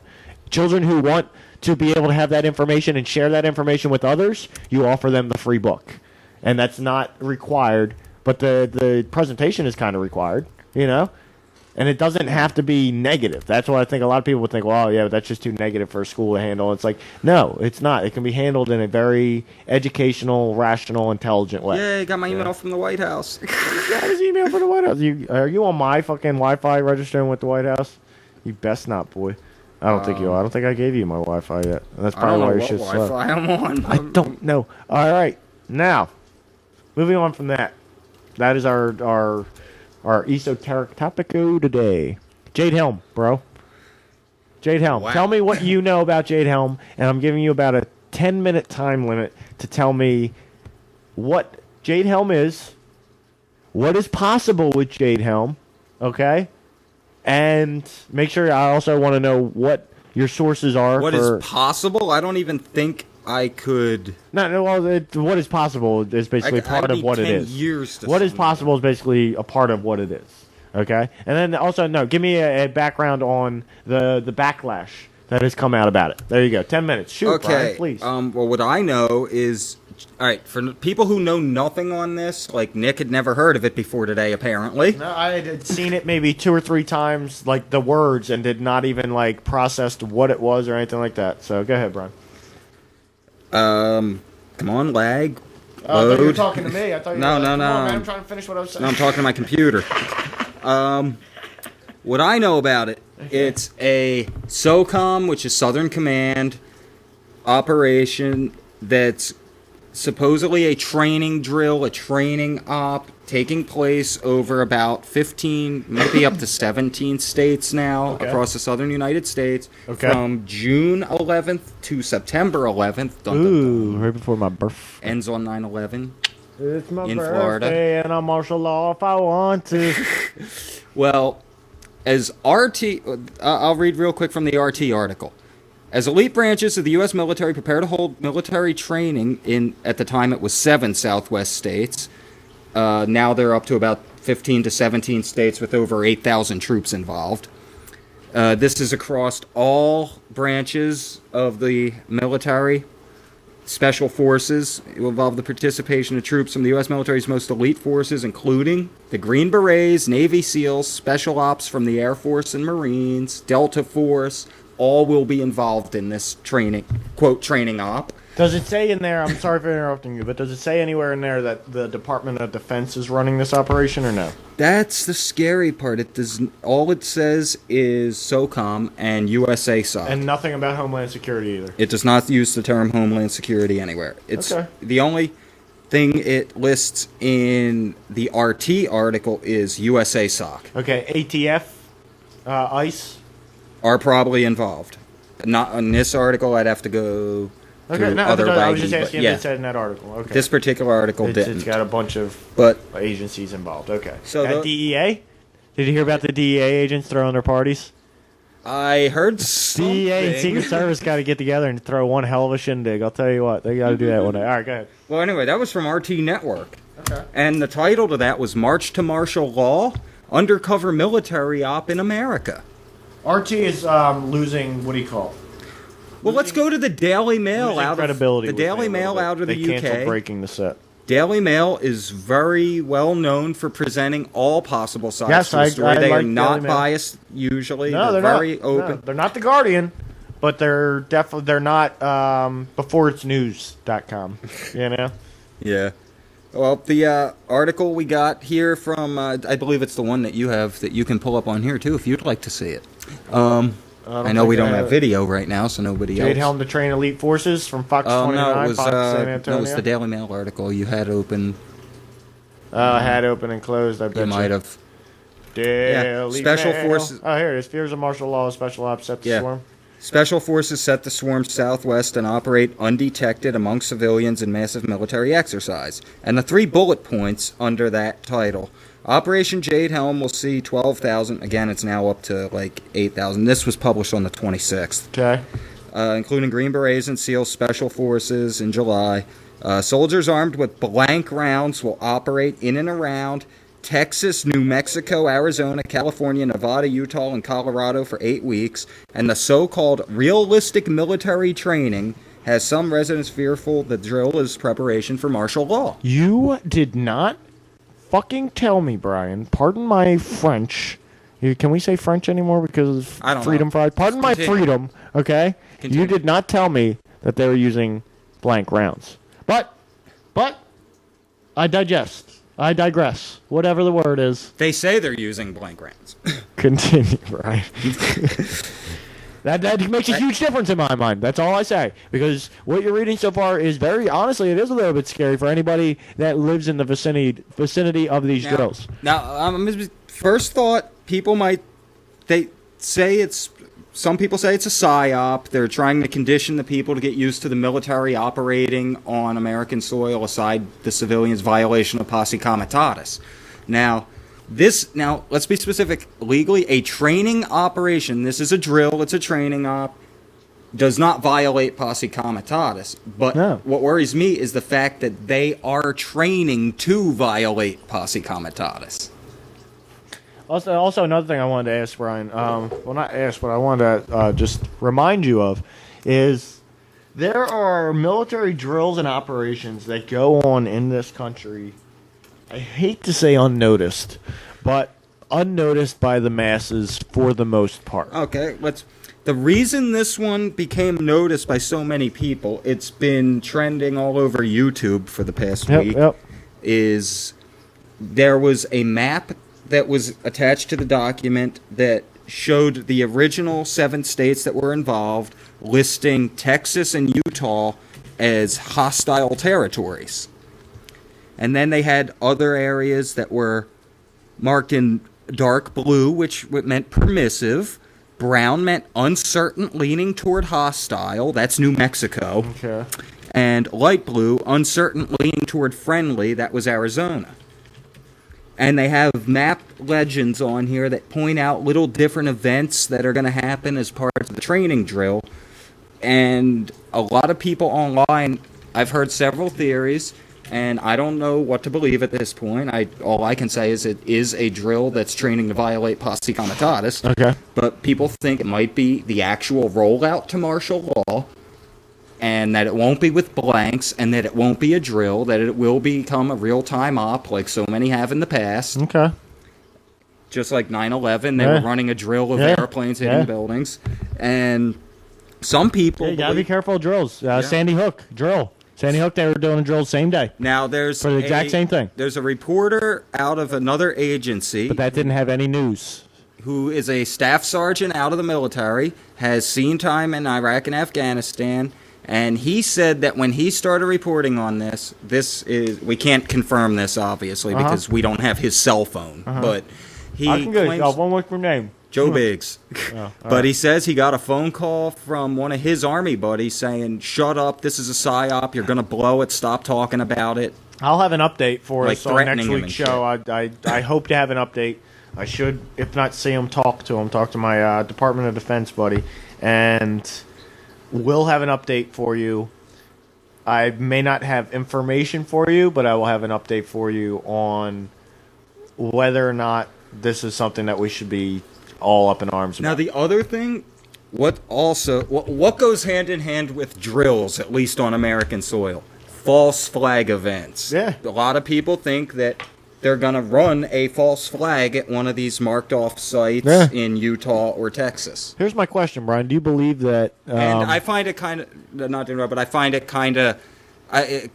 Children who want to be able to have that information and share that information with others, you offer them the free book. And that's not required, but the presentation is kind of required, And it doesn't have to be negative. That's what I think a lot of people would think, well, yeah, that's just too negative for a school to handle. It's like, no, it's not. It can be handled in a very educational, rational, intelligent way. Yeah, I got my email from the White House. You got his email from the White House. Are you on my fucking Wi-Fi registering with the White House? You best not, boy. I don't think you are. I don't think I gave you my Wi-Fi yet. That's probably why your shit's slow. Wi-Fi I'm on. I don't know. All right. Now, moving on from that. That is our esoteric topico today. Jade Helm, bro. Jade Helm. Wow. Tell me what you know about Jade Helm, and I'm giving you about a 10-minute time limit to tell me what Jade Helm is, what is possible with Jade Helm, okay? And make sure, I also want to know what your sources are. What is possible? I don't even think I could... No, well, what is possible is basically part of what it is. What is possible is basically a part of what it is. Okay? And then also, give me a background on the backlash that has come out about it. There you go. 10 minutes. Shoot, Brian, please. Well, what I know is... All right, for people who know nothing on this, like Nick had never heard of it before today, apparently. No, I had seen it maybe 2 or 3 times, like the words, and did not even processed what it was or anything like that. So go ahead, Brian. Come on, lag. I thought you were talking to me. I thought you no. Man, I'm trying to finish what I was saying. No, I'm talking to my computer. What I know about it, it's a SOCOM, which is Southern Command operation that's supposedly a training drill, a training op, taking place over about 15, maybe up to 17 states now across the southern United States from June 11th to September 11th. Right before my birthday. Ends on 9/11. It's my in birthday Florida. And I'll martial law if I want to. Well, as RT, I'll read real quick from the RT article. As elite branches of the U.S. military prepare to hold military training in, at the time it was 7 Southwest states, now they're up to about 15 to 17 states with over 8,000 troops involved. This is across all branches of the military. Special forces. It will involve the participation of troops from the U.S. military's most elite forces, including the Green Berets, Navy SEALs, Special Ops from the Air Force and Marines, Delta Force. All will be involved in this training, quote, training op. Does it say in there, I'm sorry for interrupting you, but does it say anywhere in there that the Department of Defense is running this operation or no? That's the scary part. It does. All it says is SOCOM and USA SOC. And nothing about Homeland Security either. It does not use the term Homeland Security anywhere. It's okay. The only thing it lists in the RT article is USA SOC. Okay, ATF, ICE? Are probably involved. Not in this article, I'd have to go... Okay, no, I was just asking if it said in that article. Okay. This particular article didn't. It's got a bunch of agencies involved. Okay. So DEA? Did you hear about the DEA agents throwing their parties? I heard something. DEA and Secret Service got to get together and throw one hell of a shindig. I'll tell you what. They got to do that one day. All right, go ahead. Well, anyway, that was from RT Network. Okay. And the title to that was March to Martial Law, Undercover Military Op in America. RT is losing, what do you call it? Well, let's go to the Daily Mail out of the Daily Mail out of the UK. They canceled breaking the set. Daily Mail is very well known for presenting all possible sides to the story. They are not biased usually. No, they're very not. open. No, they're not the Guardian, but they're definitely not beforeitsnews.com. You know? Yeah. Well, the article we got here from I believe it's the one that you have that you can pull up on here too if you'd like to see it. I know we don't have video right now, so nobody else. Jade Helm to train elite forces from Fox 29, Fox San Antonio. No, it was the Daily Mail article you had open. Had open and closed, I bet you. Might have. Daily Special Mail. Forces. Oh, here it is. Fears of martial law, special ops set to swarm. Special forces set to swarm southwest and operate undetected among civilians in massive military exercise. And the 3 bullet points under that title. Operation Jade Helm will see 12,000. Again, it's now up to like 8,000. This was published on the 26th. Okay. Including Green Berets and SEAL Special Forces in July. Soldiers armed with blank rounds will operate in and around Texas, New Mexico, Arizona, California, Nevada, Utah, and Colorado for 8 weeks. And the so-called realistic military training has some residents fearful the drill is preparation for martial law. You did not fucking tell me, Brian. Pardon my French. Can we say French anymore because I don't freedom know. fried? Pardon my freedom, okay? Continue. You did not tell me that they were using blank rounds. But I digest. I digress. Whatever the word is. They say they're using blank rounds. Continue, Brian. That makes a huge difference in my mind. That's all I say. Because what you're reading so far is honestly, it is a little bit scary for anybody that lives in the vicinity of these drills. Now, first thought, some people say it's a psyop. They're trying to condition the people to get used to the military operating on American soil aside the civilians' violation of posse comitatus. Now, let's be specific. Legally, a training operation, this is a drill, it's a training op, does not violate posse comitatus. But what worries me is the fact that they are training to violate posse comitatus. Also, another thing I wanted to ask, Brian, well, not ask, but I wanted to just remind you of, is there are military drills and operations that go on in this country, I hate to say unnoticed, but unnoticed by the masses for the most part. Okay, the reason this one became noticed by so many people, it's been trending all over YouTube for the past week, is there was a map that was attached to the document that showed the original 7 states that were involved, listing Texas and Utah as hostile territories. And then they had other areas that were marked in dark blue, which meant permissive. Brown meant uncertain, leaning toward hostile. That's New Mexico. Okay. And light blue, uncertain, leaning toward friendly. That was Arizona. And they have map legends on here that point out little different events that are going to happen as part of the training drill. And a lot of people online, I've heard several theories, and I don't know what to believe at this point. All I can say is it is a drill that's training to violate posse comitatus. Okay. But people think it might be the actual rollout to martial law, and that it won't be with blanks, and that it won't be a drill, that it will become a real-time op like so many have in the past. Okay. Just like 9/11, they were running a drill of airplanes hitting buildings. And some people... Yeah, you gotta be careful of drills. Sandy Hook, drill. Sandy Hook, they were doing a drill same day. Now, there's for the exact same thing. There's a reporter out of another agency... But that didn't have any news. ...who is a staff sergeant out of the military, has seen time in Iraq and Afghanistan... And he said that when he started reporting on this is... We can't confirm this, obviously, because we don't have his cell phone. But he I can get his cell phone. What's your name? Joe Biggs. But he says he got a phone call from one of his Army buddies saying, shut up, this is a PSYOP, you're going to blow it, stop talking about it. I'll have an update for us on next week's show. I hope to have an update. I should, if not see him, talk to my Department of Defense buddy. And... we'll have an update for you. I may not have information for you, but I will have an update for you on whether or not this is something that we should be all up in arms about. Now, the other thing, what goes hand in hand with drills, at least on American soil? False flag events. Yeah. A lot of people think that they're going to run a false flag at one of these marked off sites in Utah or Texas. Here's my question, Brian. Do you believe that... and I find it kind of... Not to interrupt, but I find it kind of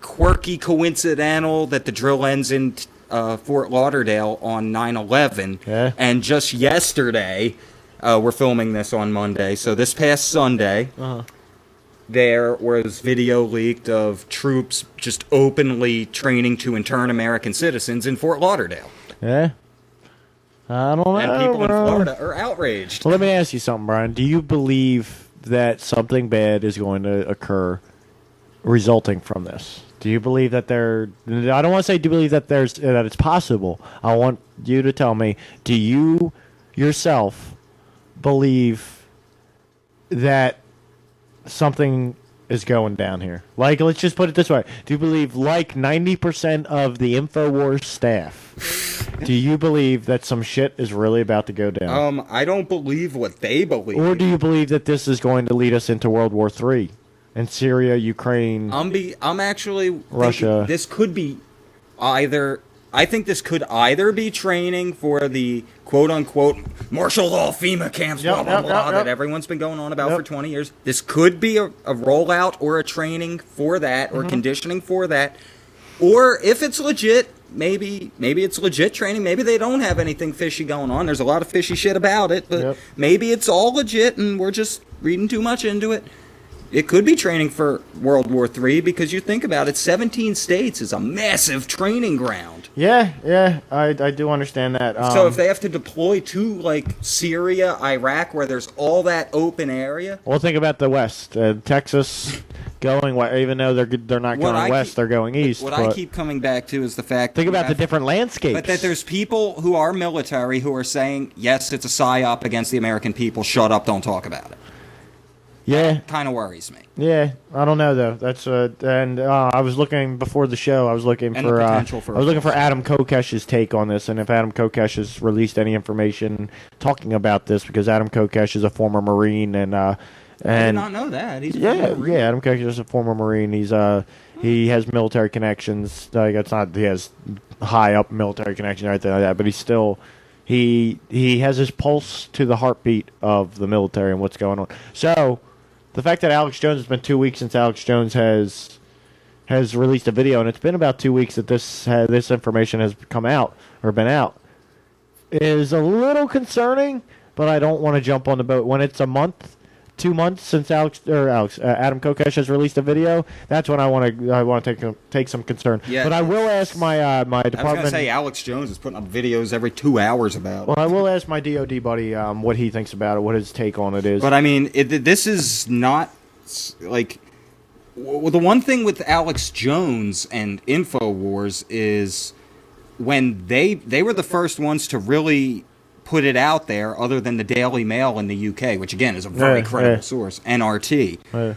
quirky, coincidental that the drill ends in Fort Lauderdale on 9/11. Yeah. And just yesterday, we're filming this on Monday, so this past Sunday... there was video leaked of troops just openly training to intern American citizens in Fort Lauderdale. Yeah. I don't know. And people in Florida are outraged. Well, let me ask you something, Brian. Do you believe that something bad is going to occur resulting from this? Do you believe that I don't want to say do you believe that that it's possible. I want you to tell me, do you yourself believe that something is going down here? Like, let's just put it this way. Do you believe, like 90% of the InfoWars staff, do you believe that some shit is really about to go down? I don't believe what they believe. Or do you believe that this is going to lead us into World War III? In Syria, Ukraine, I'm actually Russia. This could be either... I think this could either be training for the quote-unquote martial law FEMA camps, blah, blah, blah, that everyone's been going on about for 20 years. This could be a rollout or a training for that or conditioning for that. Or if it's legit, maybe it's legit training. Maybe they don't have anything fishy going on. There's a lot of fishy shit about it, but maybe it's all legit and we're just reading too much into it. It could be training for World War III because you think about it, 17 states is a massive training ground. Yeah, I do understand that. So if they have to deploy to, like, Syria, Iraq, where there's all that open area... Well, think about the West. Texas going west, even though they're not going west, they're going east. What I keep coming back to is the fact... Think about the different landscapes. But that there's people who are military who are saying, yes, it's a PSYOP against the American people, shut up, don't talk about it. Yeah, that kind of worries me. Yeah, I don't know though. That's I was looking before the show. I was looking for Adam Kokesh's take on this, and if Adam Kokesh has released any information talking about this, because Adam Kokesh is a former Marine, and I did not know that. He's Adam Kokesh is a former Marine. He has military connections. It's not he has high up military connections or anything like that, but he's still. He has his pulse to the heartbeat of the military and what's going on. So. The fact that Alex Jones, it's been 2 weeks since Alex Jones has released a video, and it's been about 2 weeks that this information has come out or been out, is a little concerning. But I don't want to jump on the boat when it's a month, 2 months since Adam Kokesh has released a video. That's when I want to take some concern. Yeah, but I will ask my department. I was going to say Alex Jones is putting up videos every 2 hours about it. Well, I will ask my DoD buddy what he thinks about it, what his take on it is. But I mean, this is not like the one thing with Alex Jones and InfoWars is when they were the first ones to really put it out there, other than the Daily Mail in the UK, which again is a very credible source, NRT.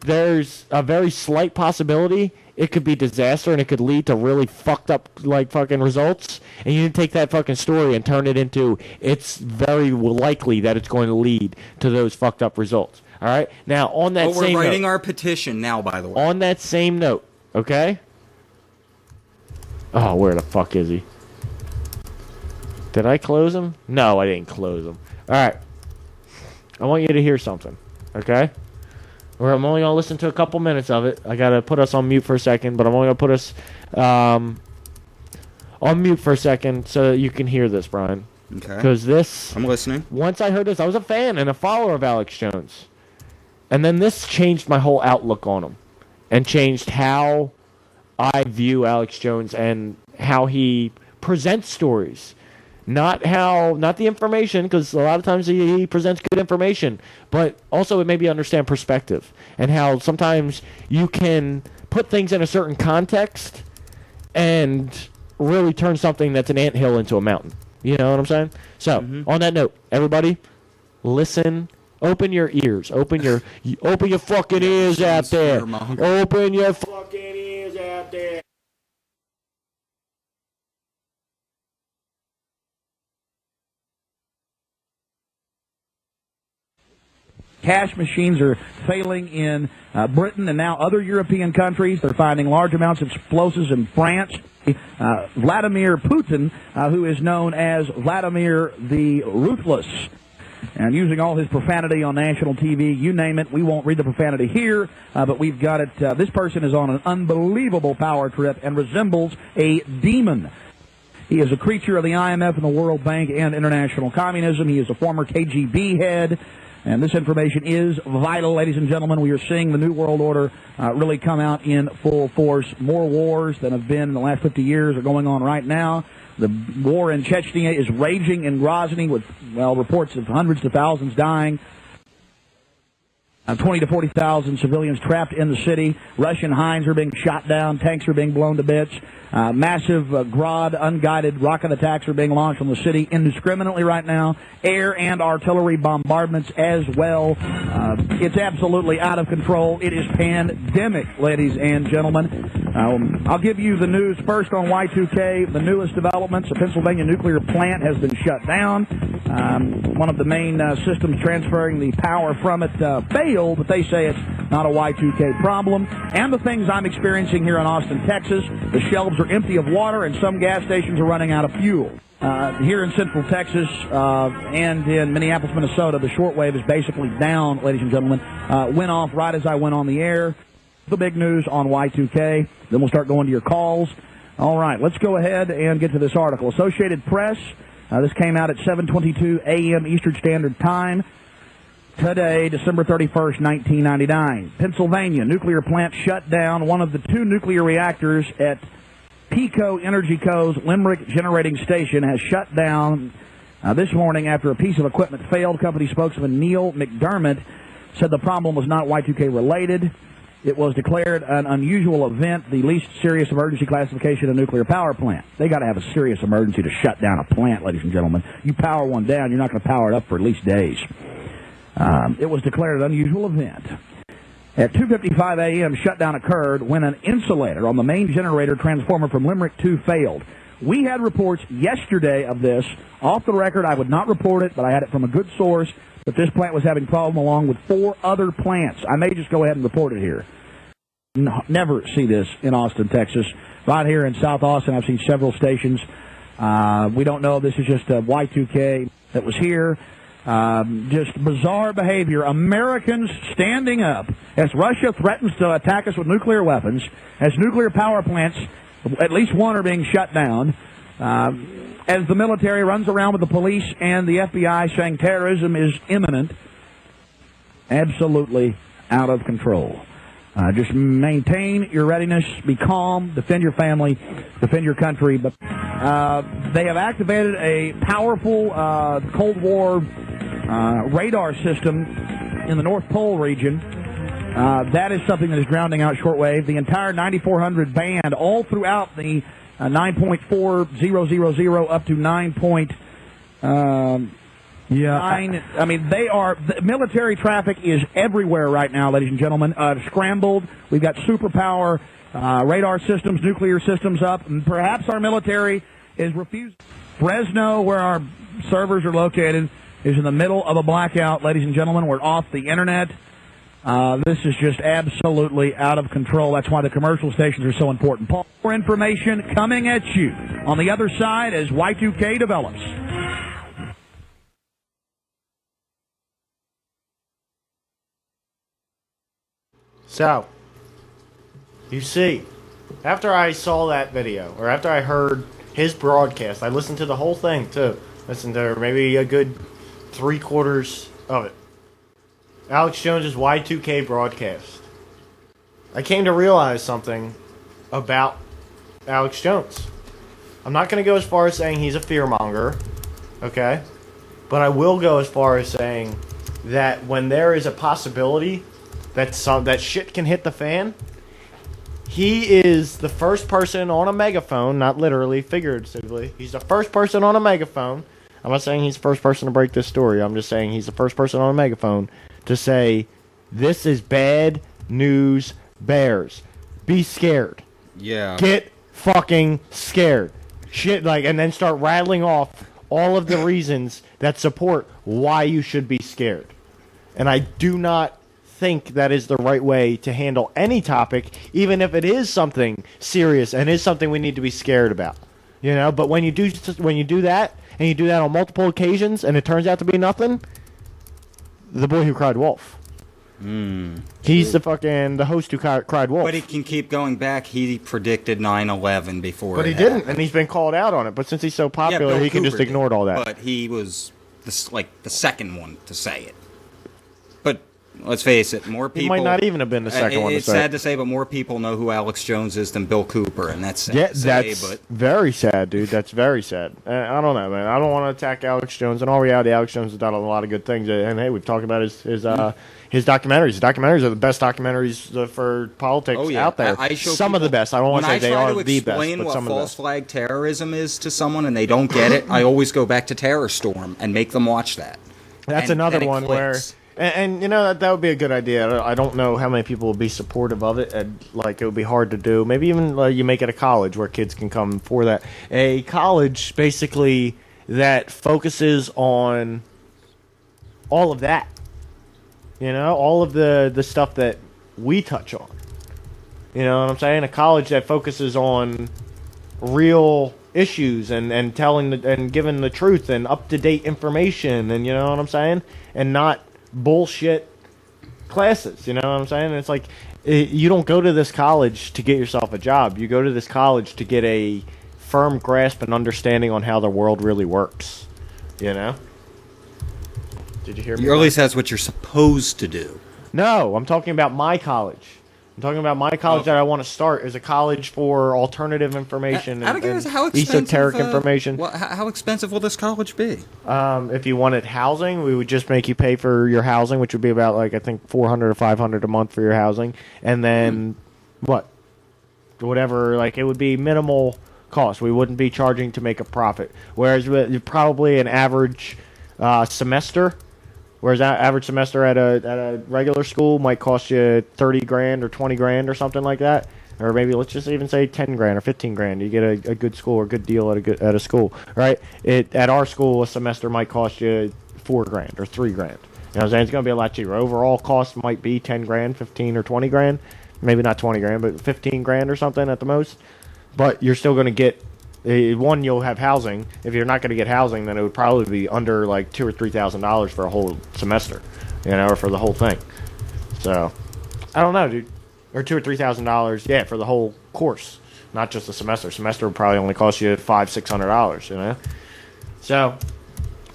there's a very slight possibility it could be disaster and it could lead to really fucked up like fucking results. And you can take that fucking story and turn it into it's very likely that it's going to lead to those fucked up results. All right. Now on that same note, we're writing our petition now. By the way, on that same note, okay. Oh, where the fuck is he? Did I close him? No, I didn't close him. All right. I want you to hear something, okay? Or I'm only going to listen to a couple minutes of it. I got to put us on mute for a second, but I'm only going to put us on mute for a second so that you can hear this, Brian. Okay. Because this... I'm listening. Once I heard this, I was a fan and a follower of Alex Jones. And then this changed my whole outlook on him and changed how I view Alex Jones and how he presents stories. Not the information, because a lot of times he presents good information, but also it made me understand perspective and how sometimes you can put things in a certain context and really turn something that's an anthill into a mountain. You know what I'm saying? So, on that note, everybody, listen. Open your ears. Open your fucking ears out there. Open your fucking ears out there. Cash machines are failing in Britain and now other European countries. They're finding large amounts of explosives in France. Vladimir Putin, who is known as Vladimir the Ruthless, and using all his profanity on national TV, you name it. We won't read the profanity here, but we've got it. This person is on an unbelievable power trip and resembles a demon. He is a creature of the IMF and the World Bank and international communism. He is a former KGB head. And this information is vital, ladies and gentlemen. We are seeing the New World Order really come out in full force. More wars than have been in the last 50 years are going on right now. The war in Chechnya is raging in Grozny with, well, reports of hundreds to thousands dying. 20 to 40,000 civilians trapped in the city. Russian Hinds are being shot down. Tanks are being blown to bits. Massive Grad unguided rocket attacks are being launched on the city indiscriminately right now. Air and artillery bombardments as well. It's absolutely out of control. It is pandemic, ladies and gentlemen. I'll give you the news first on Y2K. The newest developments. A Pennsylvania nuclear plant has been shut down. One of the main systems transferring the power from it failed, but they say it's not a Y2K problem. And the things I'm experiencing here in Austin, Texas, the shelves are empty of water and some gas stations are running out of fuel. Here in Central Texas and in Minneapolis, Minnesota, the shortwave is basically down, ladies and gentlemen. Went off right as I went on the air. The big news on Y2K. Then we'll start going to your calls. All right, let's go ahead and get to this article. Associated Press. This came out at 7:22 a.m. Eastern Standard Time. Today, December 31st, 1999. Pennsylvania nuclear plant shut down. One of the two nuclear reactors at Pico Energy Co.'s Limerick Generating Station has shut down this morning after a piece of equipment failed. Company spokesman Neil McDermott said the problem was not Y2K related. It was declared an unusual event, the least serious emergency classification of a nuclear power plant. They got to have a serious emergency to shut down a plant, ladies and gentlemen. You power one down, you're not going to power it up for at least days. It was declared an unusual event. At 2:55 a.m., shutdown occurred when an insulator on the main generator transformer from Limerick 2 failed. We had reports yesterday of this. Off the record, I would not report it, but I had it from a good source that this plant was having problem along with 4 other plants. I may just go ahead and report it here. Never see this in Austin, Texas. Right here in South Austin, I've seen several stations. We don't know if this is just a Y2K that was here. Just bizarre behavior. Americans standing up as Russia threatens to attack us with nuclear weapons, as nuclear power plants, at least one, are being shut down, as the military runs around with the police and the FBI saying terrorism is imminent. Absolutely out of control. Just maintain your readiness, be calm, defend your family, defend your country. But they have activated a powerful Cold War radar system in the North Pole region. That is something that is grounding out shortwave. The entire 9400 band, all throughout the 9.4000 up to 9.000 Yeah, I mean, the military traffic is everywhere right now, ladies and gentlemen. Scrambled. We've got superpower radar systems, nuclear systems up, and perhaps our military is refusing. Fresno, where our servers are located, is in the middle of a blackout, ladies and gentlemen. We're off the internet. This is just absolutely out of control. That's why the commercial stations are so important. Paul, more information coming at you on the other side as Y2K develops. So, you see, after I saw that video, or after I heard his broadcast, I listened to the whole thing, too. Listened to maybe a good 3/4 of it. Alex Jones's Y2K broadcast. I came to realize something about Alex Jones. I'm not going to go as far as saying he's a fearmonger, okay? But I will go as far as saying that when there is a possibility that shit can hit the fan, he is the first person on a megaphone, not literally, figuratively. He's the first person on a megaphone. I'm not saying he's the first person to break this story. I'm just saying he's the first person on a megaphone to say, this is bad news, Bears. Be scared. Yeah. Get fucking scared. Shit, and then start rattling off all of the reasons that support why you should be scared. And I do not think that is the right way to handle any topic, even if it is something serious and is something we need to be scared about. But when you do that, and you do that on multiple occasions, and it turns out to be nothing, the boy who cried wolf. He's the host who cried wolf. But he can keep going back. He predicted 9/11 before. But he didn't, and he's been called out on it. But since he's so popular, he can just ignore all that. But he was the second one to say it. But let's face it, more people. He might not even have been the second one to say it. It's sad to say, but more people know who Alex Jones is than Bill Cooper, and that's sad to say, that's very sad, dude. That's very sad. I don't know, man. I don't want to attack Alex Jones. In all reality, Alex Jones has done a lot of good things. And hey, we've talked about his documentaries. His documentaries are the best documentaries for politics out there. I show some of the best. I don't want to say they are the best, but some of the best. When I try to explain what false flag terrorism is to someone and they don't get it, I always go back to Terror Storm and make them watch that. That's another one where... And that would be a good idea. I don't know how many people would be supportive of it. And, it would be hard to do. Maybe even you make it a college where kids can come for that. A college, basically, that focuses on all of that. All of the stuff that we touch on. You know what I'm saying? A college that focuses on real issues and telling and giving the truth and up-to-date information, and you know what I'm saying? And not bullshit classes, you know what I'm saying? It's like, you don't go to this college to get yourself a job. You go to this college to get a firm grasp and understanding on how the world really works, Did you hear me? Or at least that's what you're supposed to do. No, I'm talking about my college. I'm talking about my college that I want to start is a college for alternative information and esoteric information. Well, how expensive will this college be? If you wanted housing, we would just make you pay for your housing, which would be about I think $400 or $500 a month for your housing, and then whatever, it would be minimal cost. We wouldn't be charging to make a profit. Whereas probably an average semester. Whereas that average semester at a regular school might cost you $30,000 or $20,000 or something like that, or maybe let's just even say $10,000 or $15,000. You get a good school or a good deal at a school, right? At our school, a semester might cost you $4,000 or $3,000. You know what I'm saying? It's going to be a lot cheaper. Overall cost might be $10,000, $15,000 or $20,000, maybe not $20,000, but $15,000 or something at the most. But you're still going to get. One, you'll have housing. If you're not going to get housing, then it would probably be under $2,000 or $3,000 for a whole semester, or for the whole thing. So, I don't know, dude. Or $2,000 or $3,000, for the whole course, not just the semester. Semester would probably only cost you $500-$600, So,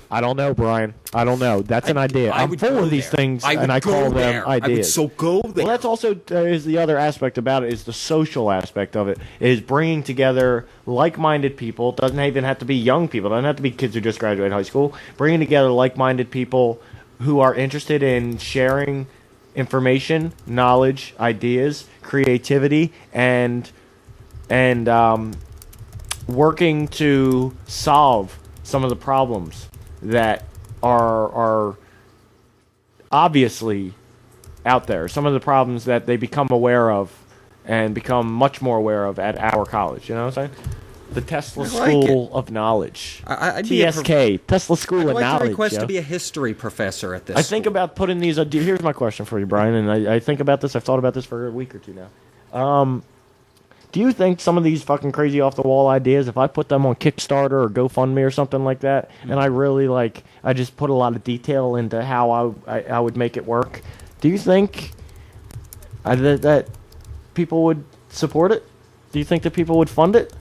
I don't know, Brian. I don't know. That's an idea. I'm full of these things, and I call them ideas. I would go there. Well, that's also is the other aspect about it, is the social aspect of it, is bringing together like-minded people. It doesn't even have to be young people. It doesn't have to be kids who just graduated high school. Bringing together like-minded people who are interested in sharing information, knowledge, ideas, creativity, and working to solve some of the problems that are obviously out there. Some of the problems that they become aware of and become much more aware of at our college. You know what I'm saying? The Tesla School of Knowledge. TSK, Tesla School of Knowledge. I'd like to request to be a history professor at this I think about putting these... Here's my question for you, Brian, and I think about this. I've thought about this for a week or two now. Do you think some of these fucking crazy off-the-wall ideas, if I put them on Kickstarter or GoFundMe or something like that, and I really, I just put a lot of detail into how I would make it work, do you think that people would support it? Do you think that people would fund it?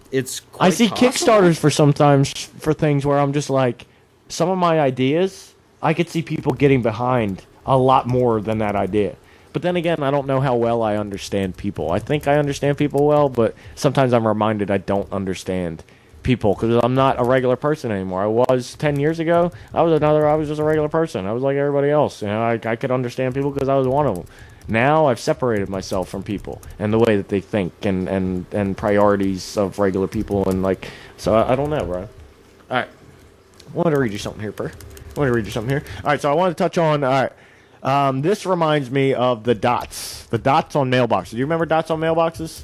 It's I see possible. Kickstarters for things where I'm just like, some of my ideas, I could see people getting behind a lot more than that idea. But then again, I don't know how well I understand people. I think I understand people well, but sometimes I'm reminded I don't understand people because I'm not a regular person anymore. I was 10 years ago. I was just a regular person. I was like everybody else. You know, I could understand people because I was one of them. Now I've separated myself from people and the way that they think and priorities of regular people so I don't know, bro. All right, I wanted to read you something here, All right, so I want to touch on. All right, this reminds me of the dots on mailboxes. Do you remember dots on mailboxes?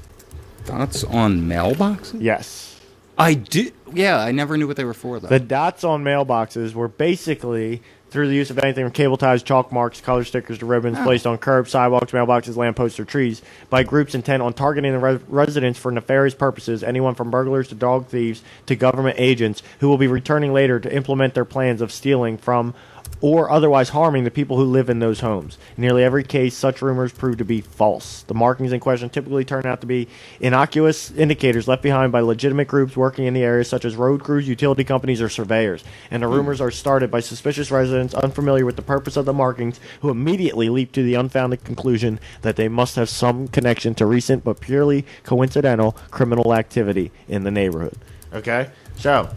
Dots on mailboxes? Yes, I do. Yeah, I never knew what they were for though. The dots on mailboxes were basically through the use of anything from cable ties, chalk marks, color stickers to ribbons placed on curbs, sidewalks, mailboxes, lampposts, or trees by groups intent on targeting the residents for nefarious purposes, anyone from burglars to dog thieves to government agents who will be returning later to implement their plans of stealing from or otherwise harming the people who live in those homes. In nearly every case, such rumors prove to be false. The markings in question typically turn out to be innocuous indicators left behind by legitimate groups working in the area, such as road crews, utility companies, or surveyors. And the rumors are started by suspicious residents unfamiliar with the purpose of the markings who immediately leap to the unfounded conclusion that they must have some connection to recent but purely coincidental criminal activity in the neighborhood. Okay? So,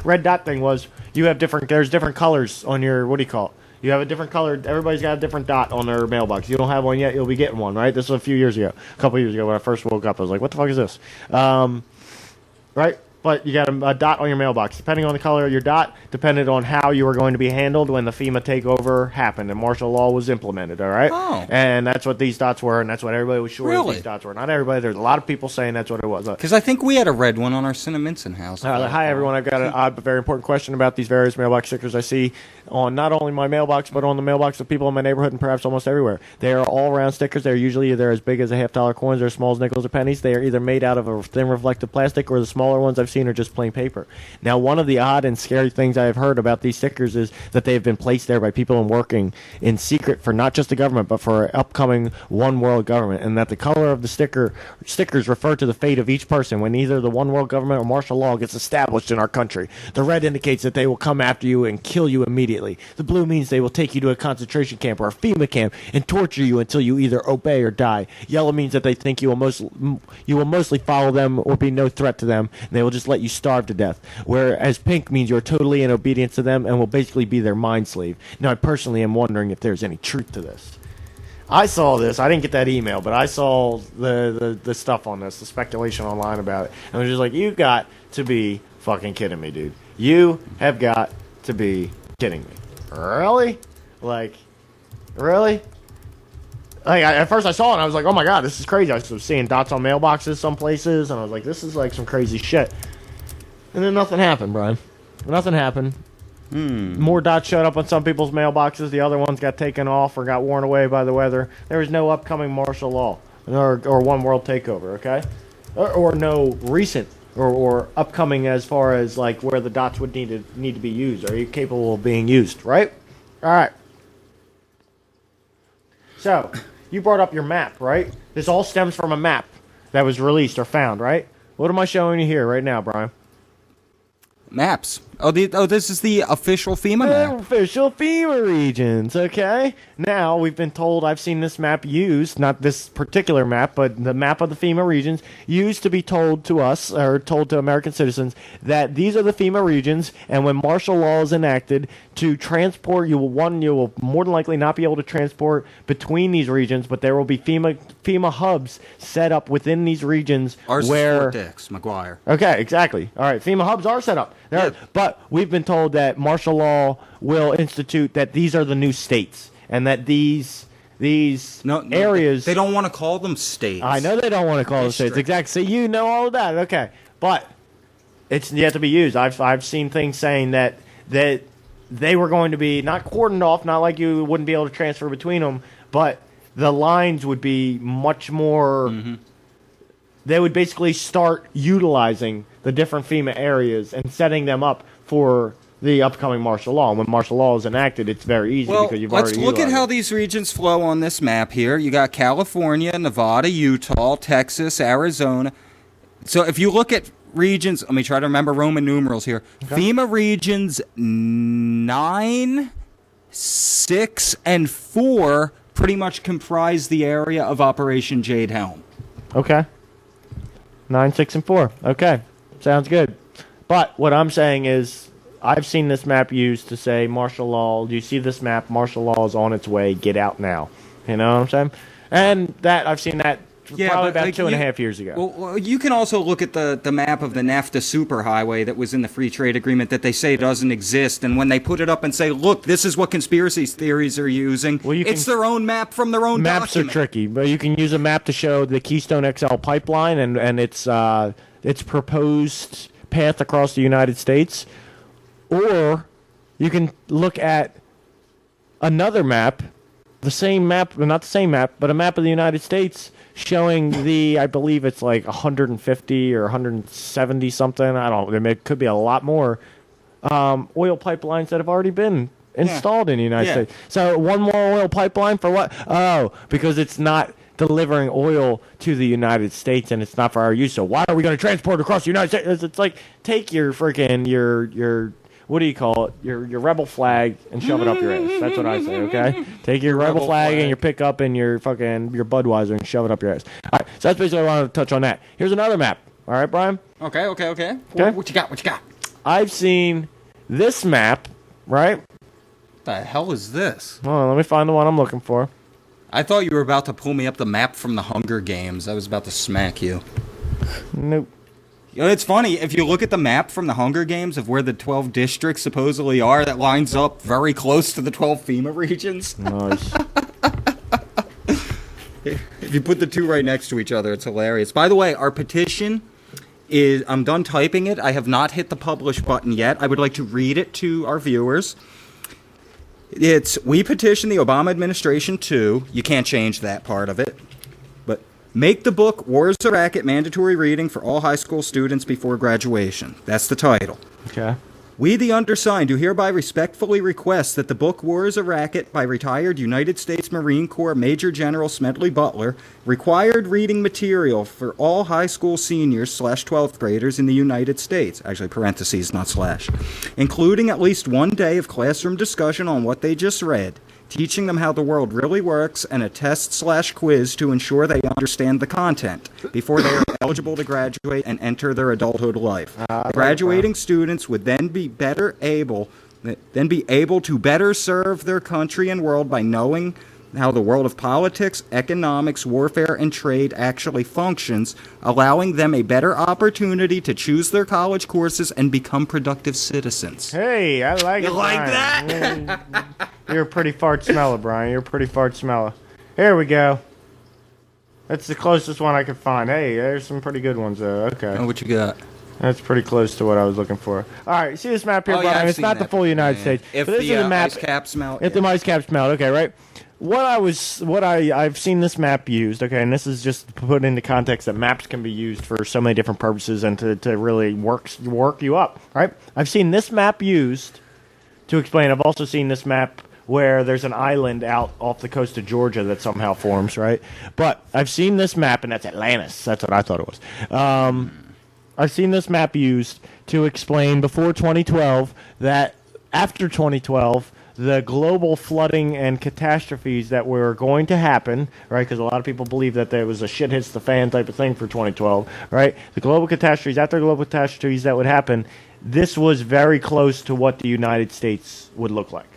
red dot thing was... there's different colors on your, what do you call it? You have a different color, everybody's got a different dot on their mailbox. You don't have one yet, you'll be getting one, right? This was a couple years ago when I first woke up. I was like, what the fuck is this? Right? But you got a dot on your mailbox. Depending on the color of your dot, depended on how you were going to be handled when the FEMA takeover happened and martial law was implemented, all right? Oh. And that's what these dots were, and that's what everybody was sure Really? these dots were. Not everybody. There's a lot of people saying that's what it was. Because I think we had a red one on our Cinnamon house. Hi, everyone. I've got an odd but very important question about these various mailbox stickers I see on not only my mailbox, but on the mailbox of people in my neighborhood and perhaps almost everywhere. They are all-around stickers. They're usually either as big as a $50 coins or as small as nickels or pennies. They are either made out of a thin reflective plastic or the smaller ones I've seen are just plain paper. Now, one of the odd and scary things I have heard about these stickers is that they have been placed there by people working in secret for not just the government, but for our upcoming one world government, and that the color of the stickers refer to the fate of each person when either the one world government or martial law gets established in our country. The red indicates that they will come after you and kill you immediately. The blue means they will take you to a concentration camp or a FEMA camp and torture you until you either obey or die. Yellow means that they think you will mostly follow them or be no threat to them, and they will just let you starve to death. Whereas pink means you're totally in obedience to them and will basically be their mind slave. Now, I personally am wondering if there's any truth to this. I saw this. I didn't get that email, but I saw the stuff on this, the speculation online about it. And I was just like, you got to be fucking kidding me, dude. You have got to be kidding me. Really? Really? At first I saw it and I was like, oh my god, this is crazy. I was seeing dots on mailboxes some places, and I was like, this is like some crazy shit. And then nothing happened, Brian. Nothing happened. More dots showed up on some people's mailboxes. The other ones got taken off or got worn away by the weather. There was no upcoming martial law or one world takeover, okay? Or no recent or upcoming as far as like where the dots would need to be used. Are you capable of being used, right? All right. So, you brought up your map, right? This all stems from a map that was released or found, right? What am I showing you here right now, Brian? Maps. This is the official FEMA map. Official FEMA regions, okay? Now, we've been told, I've seen this map used, not this particular map, but the map of the FEMA regions, used to be told to us, or told to American citizens, that these are the FEMA regions, and when martial law is enacted, to transport. You will more than likely not be able to transport between these regions, but there will be FEMA hubs set up within these regions. Ours where is Fort Dix, McGuire. Okay, exactly. All right, FEMA hubs are set up. But we've been told that martial law will institute that these are the new states, and that these areas. They don't want to call them states. I know they don't want to call them states. Exactly. So you know all of that. Okay, but it's yet to be used. I've seen things saying that they were going to be not cordoned off, not like you wouldn't be able to transfer between them, but the lines would be much more. Mm-hmm. They would basically start utilizing the different FEMA areas and setting them up for the upcoming martial law. And when martial law is enacted, it's very easy because you've already let's look at how it. these regions flow on this map here. You got California, Nevada, Utah, Texas, Arizona. So if you look at regions, let me try to remember Roman numerals here. Okay. FEMA regions 9, 6, and 4 pretty much comprise the area of Operation Jade Helm. Okay. 9, 6, and 4. Okay. Sounds good. But what I'm saying is I've seen this map used to say martial law. Do you see this map? Martial law is on its way. Get out now. You know what I'm saying? And that I've seen that probably about 2.5 years ago. Well, you can also look at the map of the NAFTA superhighway that was in the free trade agreement that they say doesn't exist. And when they put it up and say, look, this is what conspiracy theories are using, it's their own map from their own maps document. Are tricky, but you can use a map to show the Keystone XL pipeline and its proposed path across the United States. Or you can look at another map, the same map, not the same map, but a map of the United States showing I believe it's like 150 or 170 something. I don't know. It could be a lot more oil pipelines that have already been installed in the United States. So one more oil pipeline for what? Oh, because it's not delivering oil to the United States and it's not for our use. So why are we going to transport across the United States? It's like take your freaking your what do you call it? Your rebel flag and shove it up your ass. That's what I say, okay? Take your rebel flag and your pickup and your Budweiser and shove it up your ass. All right, so that's basically what I wanted to touch on that. Here's another map. All right, Brian? Okay. What you got? I've seen this map, right? What the hell is this? Hold on, let me find the one I'm looking for. I thought you were about to pull me up the map from the Hunger Games. I was about to smack you. Nope. You know, it's funny, if you look at the map from the Hunger Games of where the 12 districts supposedly are, that lines up very close to the 12 FEMA regions. Nice. If you put the two right next to each other, it's hilarious. By the way, our petition is, I'm done typing it. I have not hit the publish button yet. I would like to read it to our viewers. It's, we petition the Obama administration to, you can't change that part of it, but make the book War is a Racket mandatory reading for all high school students before graduation. That's the title. Okay. We, the undersigned, do hereby respectfully request that the book War is a Racket by retired United States Marine Corps Major General Smedley Butler, required reading material for all high school seniors / 12th graders in the United States, actually parentheses, not slash, including at least one day of classroom discussion on what they just read, teaching them how the world really works, and a test / quiz to ensure they understand the content before they are eligible to graduate and enter their adulthood life. Graduating students would then be able to better serve their country and world by knowing how the world of politics, economics, warfare, and trade actually functions, allowing them a better opportunity to choose their college courses and become productive citizens. Hey, I like it. You like that? You're a pretty fart smeller, Brian. You're a pretty fart smeller. Here we go. That's the closest one I could find. Hey, there's some pretty good ones, though. Okay. Oh, what you got? That's pretty close to what I was looking for. All right, see this map here, Brian? It's not the full United States. If this the is a map, ice caps melt. If the ice caps melt, okay, right? I've seen this map used, okay, and this is just to put into context that maps can be used for so many different purposes and to really work you up, right? I've seen this map used to explain. I've also seen this map where there's an island out off the coast of Georgia that somehow forms, right? But I've seen this map, and that's Atlantis. That's what I thought it was. I've seen this map used to explain before 2012 that after 2012, the global flooding and catastrophes that were going to happen, right? Because a lot of people believe that there was a shit hits the fan type of thing for 2012, right? The global catastrophes, after global catastrophes that would happen, this was very close to what the United States would look like.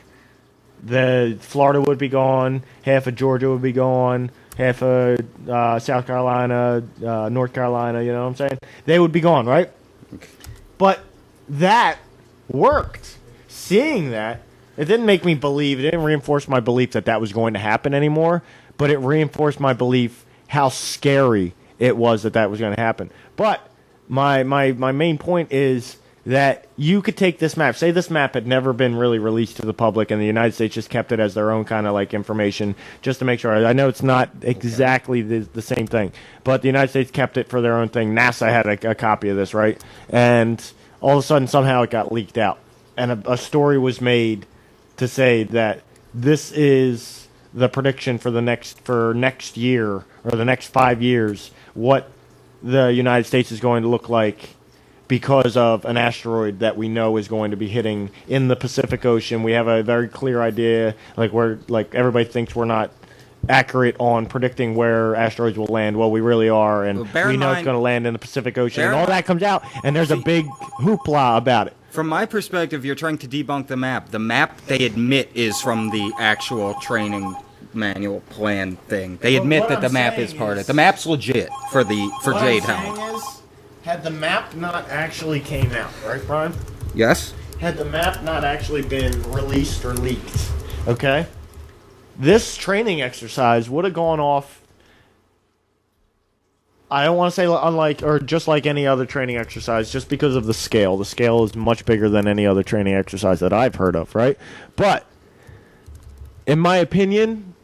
The Florida would be gone, half of Georgia would be gone, half of South Carolina, North Carolina, you know what I'm saying? They would be gone, right? But that worked. Seeing that, it didn't make me believe, it didn't reinforce my belief that that was going to happen anymore, but it reinforced my belief how scary it was that that was going to happen. But my main point is that you could take this map. Say this map had never been really released to the public, and the United States just kept it as their own kind of like information just to make sure. I know it's not exactly the same thing, but the United States kept it for their own thing. NASA had a copy of this, right? And all of a sudden, somehow it got leaked out, and a story was made to say that this is the prediction for next year or the next 5 years, what the United States is going to look like because of an asteroid that we know is going to be hitting in the Pacific Ocean. We have a very clear idea, like everybody thinks we're not accurate on predicting where asteroids will land. Well, we really are, and we know it's going to land in the Pacific Ocean, and all that comes out, and there's a big hoopla about it. From my perspective, you're trying to debunk the map. The map, they admit, is from the actual training manual plan thing. They admit that the map is part of it. The map's legit for Jade Helm. Had the map not actually came out, right, Brian? Yes. Had the map not actually been released or leaked, okay? This training exercise would have gone off, I don't want to say unlike or just like any other training exercise, just because of the scale. The scale is much bigger than any other training exercise that I've heard of, right? But, in my opinion,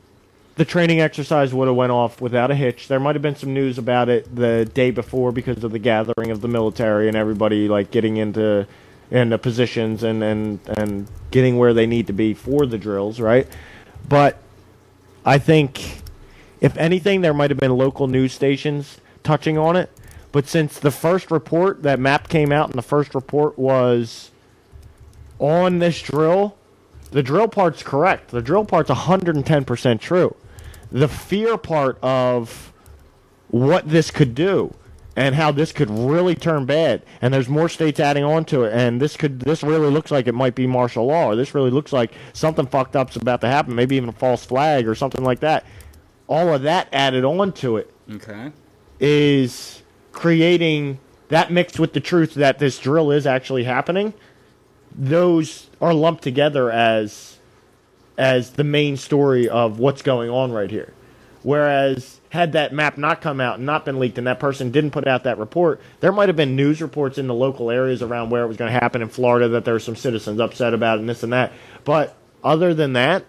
the training exercise would have went off without a hitch. There might have been some news about it the day before because of the gathering of the military and everybody like getting into positions and getting where they need to be for the drills, right? But I think, if anything, there might have been local news stations touching on it. But since the first report, that map came out and the first report was on this drill, the drill part's correct. The drill part's 110% true. The fear part of what this could do and how this could really turn bad, and there's more states adding on to it, and this really looks like it might be martial law, or this really looks like something fucked up's about to happen, maybe even a false flag or something like that. All of that added on to it is creating that, mixed with the truth that this drill is actually happening. Those are lumped together as the main story of what's going on right here. Whereas, had that map not come out and not been leaked and that person didn't put out that report, there might have been news reports in the local areas around where it was going to happen in Florida that there were some citizens upset about it and this and that. But other than that,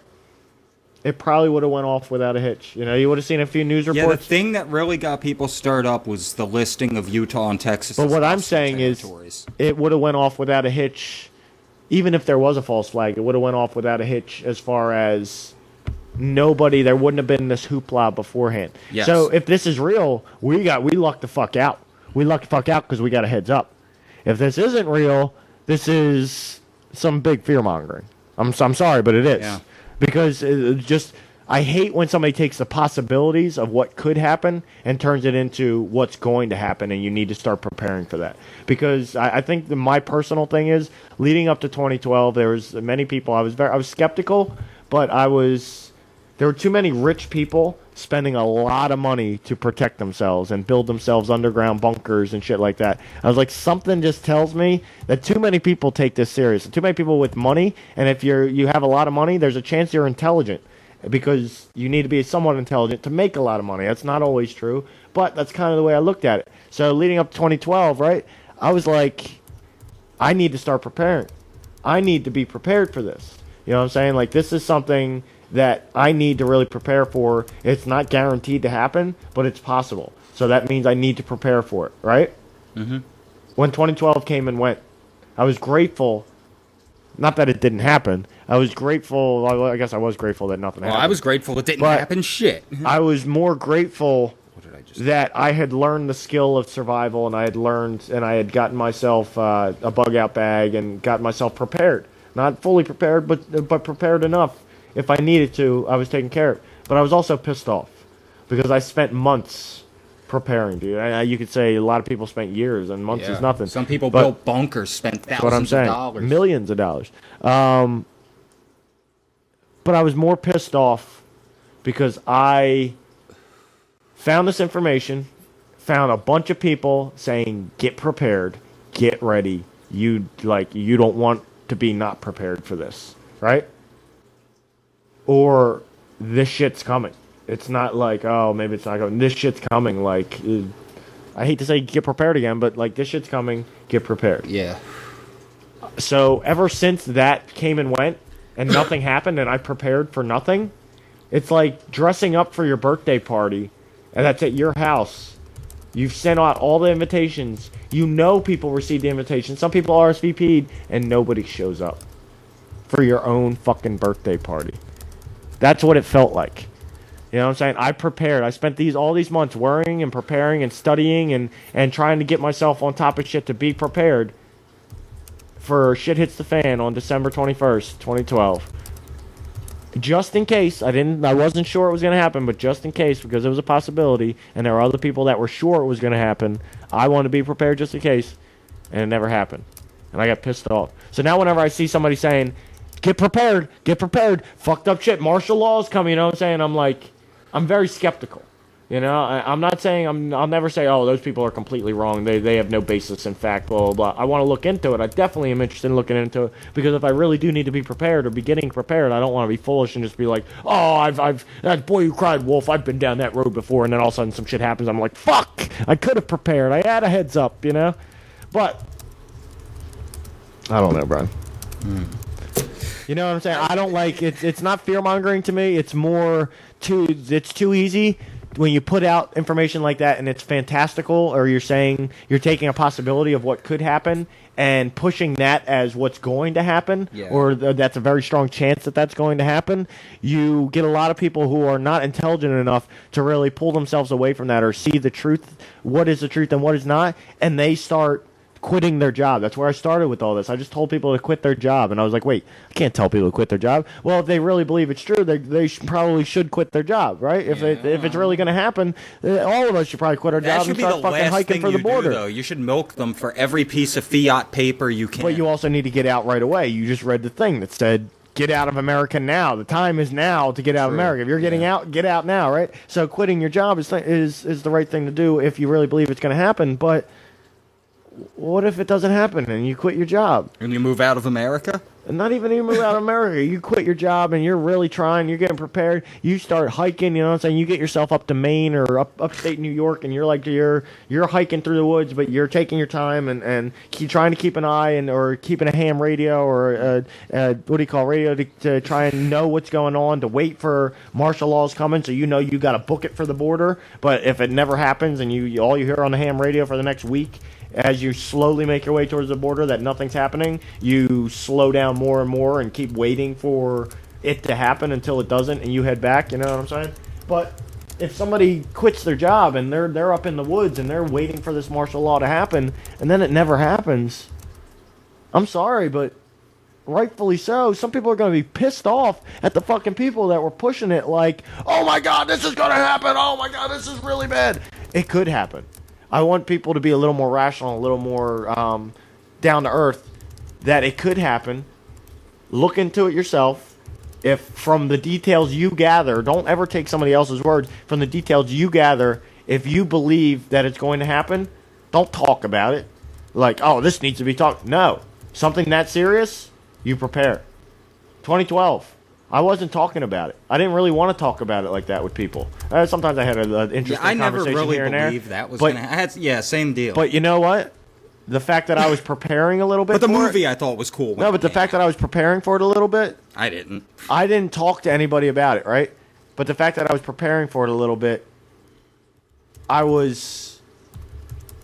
it probably would have went off without a hitch. You know, you would have seen a few news reports. Yeah, the thing that really got people stirred up was the listing of Utah and Texas. But what I'm saying is, it would have went off without a hitch. Even if there was a false flag, it would have went off without a hitch as far as there wouldn't have been this hoopla beforehand. Yes. So if this is real, we lucked the fuck out. We lucked the fuck out because we got a heads up. If this isn't real, this is some big fear-mongering. I'm sorry, but it is. Yeah. Because I hate when somebody takes the possibilities of what could happen and turns it into what's going to happen, and you need to start preparing for that. Because I think my personal thing is, leading up to 2012, there was many people, I was skeptical, but there were too many rich people spending a lot of money to protect themselves and build themselves underground bunkers and shit like that. I was like, something just tells me that too many people take this serious. Too many people with money, and if you have a lot of money, there's a chance you're intelligent. Because you need to be somewhat intelligent to make a lot of money. That's not always true, but that's kind of the way I looked at it. So leading up to 2012, right, I was like, I need to start preparing. I need to be prepared for this. You know what I'm saying? Like, this is something that I need to really prepare for. It's not guaranteed to happen, but it's possible. So that means I need to prepare for it, right? Mm-hmm. When 2012 came and went, I was grateful. Not that it didn't happen. I was grateful. Well, I guess I was grateful that nothing happened. I was grateful it didn't happen. Shit. I was more grateful that I had learned the skill of survival, and I had gotten myself a bug out bag and gotten myself prepared Not fully prepared, but prepared enough. If I needed to, I was taken care of. But I was also pissed off because I spent months preparing, dude. You could say a lot of people spent years, and months is nothing. Some people built bunkers, spent thousands of dollars. Millions of dollars. But I was more pissed off because I found this information, found a bunch of people saying, get prepared, get ready. You don't want to be not prepared for this, right? Or this shit's coming. It's not like, oh, maybe it's not coming. This shit's coming. Like, I hate to say get prepared again, but like this shit's coming, get prepared. Yeah. So ever since that came and went and nothing happened and I prepared for nothing, it's like dressing up for your birthday party and that's at your house. You've sent out all the invitations. You know people received the invitation. Some people RSVP'd and nobody shows up for your own fucking birthday party. That's what it felt like. You know what I'm saying? I prepared. I spent all these months worrying and preparing and studying and trying to get myself on top of shit to be prepared for shit hits the fan on December 21st, 2012. Just in case, I wasn't sure it was going to happen, but just in case, because it was a possibility, and there were other people that were sure it was going to happen, I wanted to be prepared just in case, and it never happened. And I got pissed off. So now whenever I see somebody saying, get prepared, fucked up shit, martial law is coming, you know what I'm saying? I'm like, I'm very skeptical. You know, I'm not saying, I'll never say, oh, those people are completely wrong. They have no basis in fact, blah, blah, blah. I want to look into it. I definitely am interested in looking into it because if I really do need to be prepared or be getting prepared, I don't want to be foolish and just be like, oh, that boy who cried wolf, I've been down that road before, and then all of a sudden some shit happens. I'm like, fuck, I could have prepared. I had a heads up, you know? But, I don't know, Brian. You know what I'm saying? I don't like it. It's not fear-mongering to me. It's more it's too easy when you put out information like that and it's fantastical, or you're saying you're taking a possibility of what could happen and pushing that as what's going to happen, or that's a very strong chance that that's going to happen. You get a lot of people who are not intelligent enough to really pull themselves away from that or see the truth, what is the truth and what is not, and they start quitting their job. That's where I started with all this. I just told people to quit their job, and I was like, wait, I can't tell people to quit their job. Well, if they really believe it's true, they probably should quit their job, right? If it's really going to happen, all of us should probably quit our job and start fucking hiking for the border. Though. You should milk them for every piece of fiat paper you can. But you also need to get out right away. You just read the thing that said, get out of America now. The time is now to get out of America. If you're getting out, get out now, right? So quitting your job is the right thing to do if you really believe it's going to happen, but what if it doesn't happen and you quit your job? And you move out of America? And not even move out of America. You quit your job and you're really trying, you're getting prepared. You start hiking, you know what I'm saying? You get yourself up to Maine or upstate New York, and you're hiking through the woods, but you're taking your time and trying to keep an eye or keeping a ham radio or radio to try and know what's going on, to wait for martial laws coming, so you know you got to book it for the border. But if it never happens and all you hear on the ham radio for the next week, as you slowly make your way towards the border, that nothing's happening, you slow down more and more and keep waiting for it to happen until it doesn't, and you head back, you know what I'm saying? But if somebody quits their job and they're up in the woods and they're waiting for this martial law to happen, and then it never happens, I'm sorry, but rightfully so, some people are going to be pissed off at the fucking people that were pushing it like, oh my God, this is going to happen, oh my God, this is really bad. It could happen. I want people to be a little more rational, a little more down to earth, that it could happen. Look into it yourself. If from the details you gather, don't ever take somebody else's words, from the details you gather, if you believe that it's going to happen, don't talk about it. Like, oh, this needs to be talked. No. Something that serious, you prepare. 2012. I wasn't talking about it. I didn't really want to talk about it like that with people. Sometimes I had an interesting conversation here and there. I never really believed that was going to happen. Same deal. But you know what? The fact that I was preparing a little bit But the movie I thought was cool. No, but the fact that I was preparing for it a little bit. I didn't. I didn't talk to anybody about it, right? But the fact that I was preparing for it a little bit, I was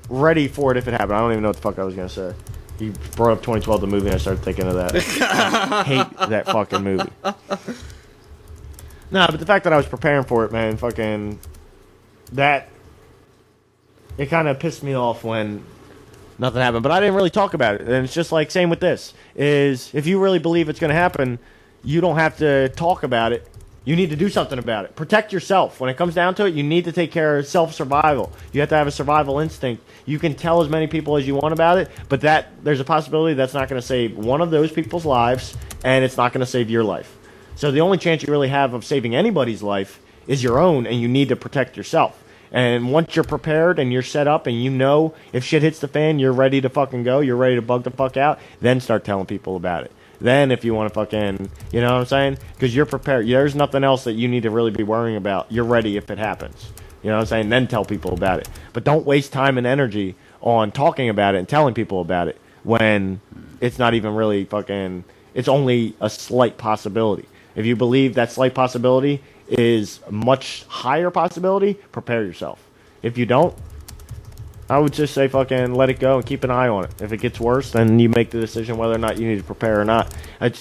ready for it if it happened. I don't even know what the fuck I was going to say. You brought up 2012, the movie, and I started thinking of that. I hate that fucking movie. No, but the fact that I was preparing for it, man, fucking, that, it kind of pissed me off when nothing happened. But I didn't really talk about it. And it's just like, same with this, is if you really believe it's going to happen, you don't have to talk about it. You need to do something about it. Protect yourself. When it comes down to it, you need to take care of self-survival. You have to have a survival instinct. You can tell as many people as you want about it, but there's a possibility that's not going to save one of those people's lives, and it's not going to save your life. So the only chance you really have of saving anybody's life is your own, and you need to protect yourself. And once you're prepared and you're set up and you know if shit hits the fan, you're ready to fucking go, you're ready to bug the fuck out, then start telling people about it. Then if you want to fucking, you know what I'm saying? Because you're prepared. There's nothing else that you need to really be worrying about. You're ready if it happens. You know what I'm saying? Then tell people about it. But don't waste time and energy on talking about it and telling people about it when it's not even really fucking, it's only a slight possibility. If you believe that slight possibility is a much higher possibility, prepare yourself. If you don't, I would just say fucking let it go and keep an eye on it. If it gets worse, then you make the decision whether or not you need to prepare or not.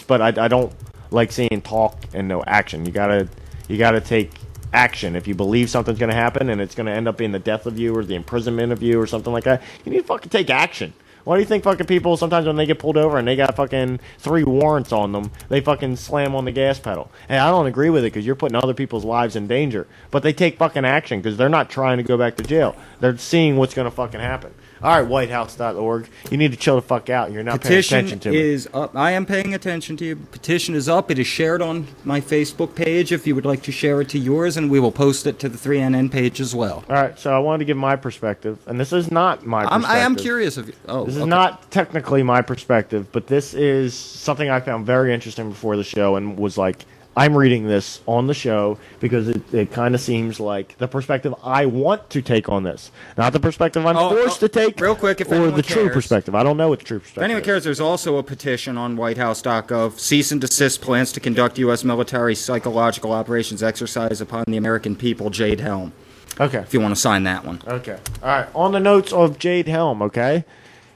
But I don't like seeing talk and no action. You gotta take action. If you believe something's gonna happen and it's gonna end up being the death of you or the imprisonment of you or something like that, you need to fucking take action. Why do you think fucking people sometimes when they get pulled over and they got fucking 3 warrants on them, they fucking slam on the gas pedal? Hey, I don't agree with it because you're putting other people's lives in danger. But they take fucking action because they're not trying to go back to jail. They're seeing what's going to fucking happen. All right, whitehouse.org. You need to chill the fuck out. You're not paying attention to me. Petition is up. I am paying attention to you. Petition is up. It is shared on my Facebook page if you would like to share it to yours, and we will post it to the 3NN page as well. All right, so I wanted to give my perspective, and this is not my perspective. I am curious of you. This is not technically my perspective, but this is something I found very interesting before the show and was like, I'm reading this on the show because it kind of seems like the perspective I want to take on this. Not the perspective I'm forced to take. Real quick, if or the cares, true perspective. I don't know what the true perspective is. If anyone cares, there's also a petition on whitehouse.gov. Cease and desist plans to conduct U.S. military psychological operations exercise upon the American people, Jade Helm. Okay. If you want to sign that one. Okay. All right. On the notes of Jade Helm, okay?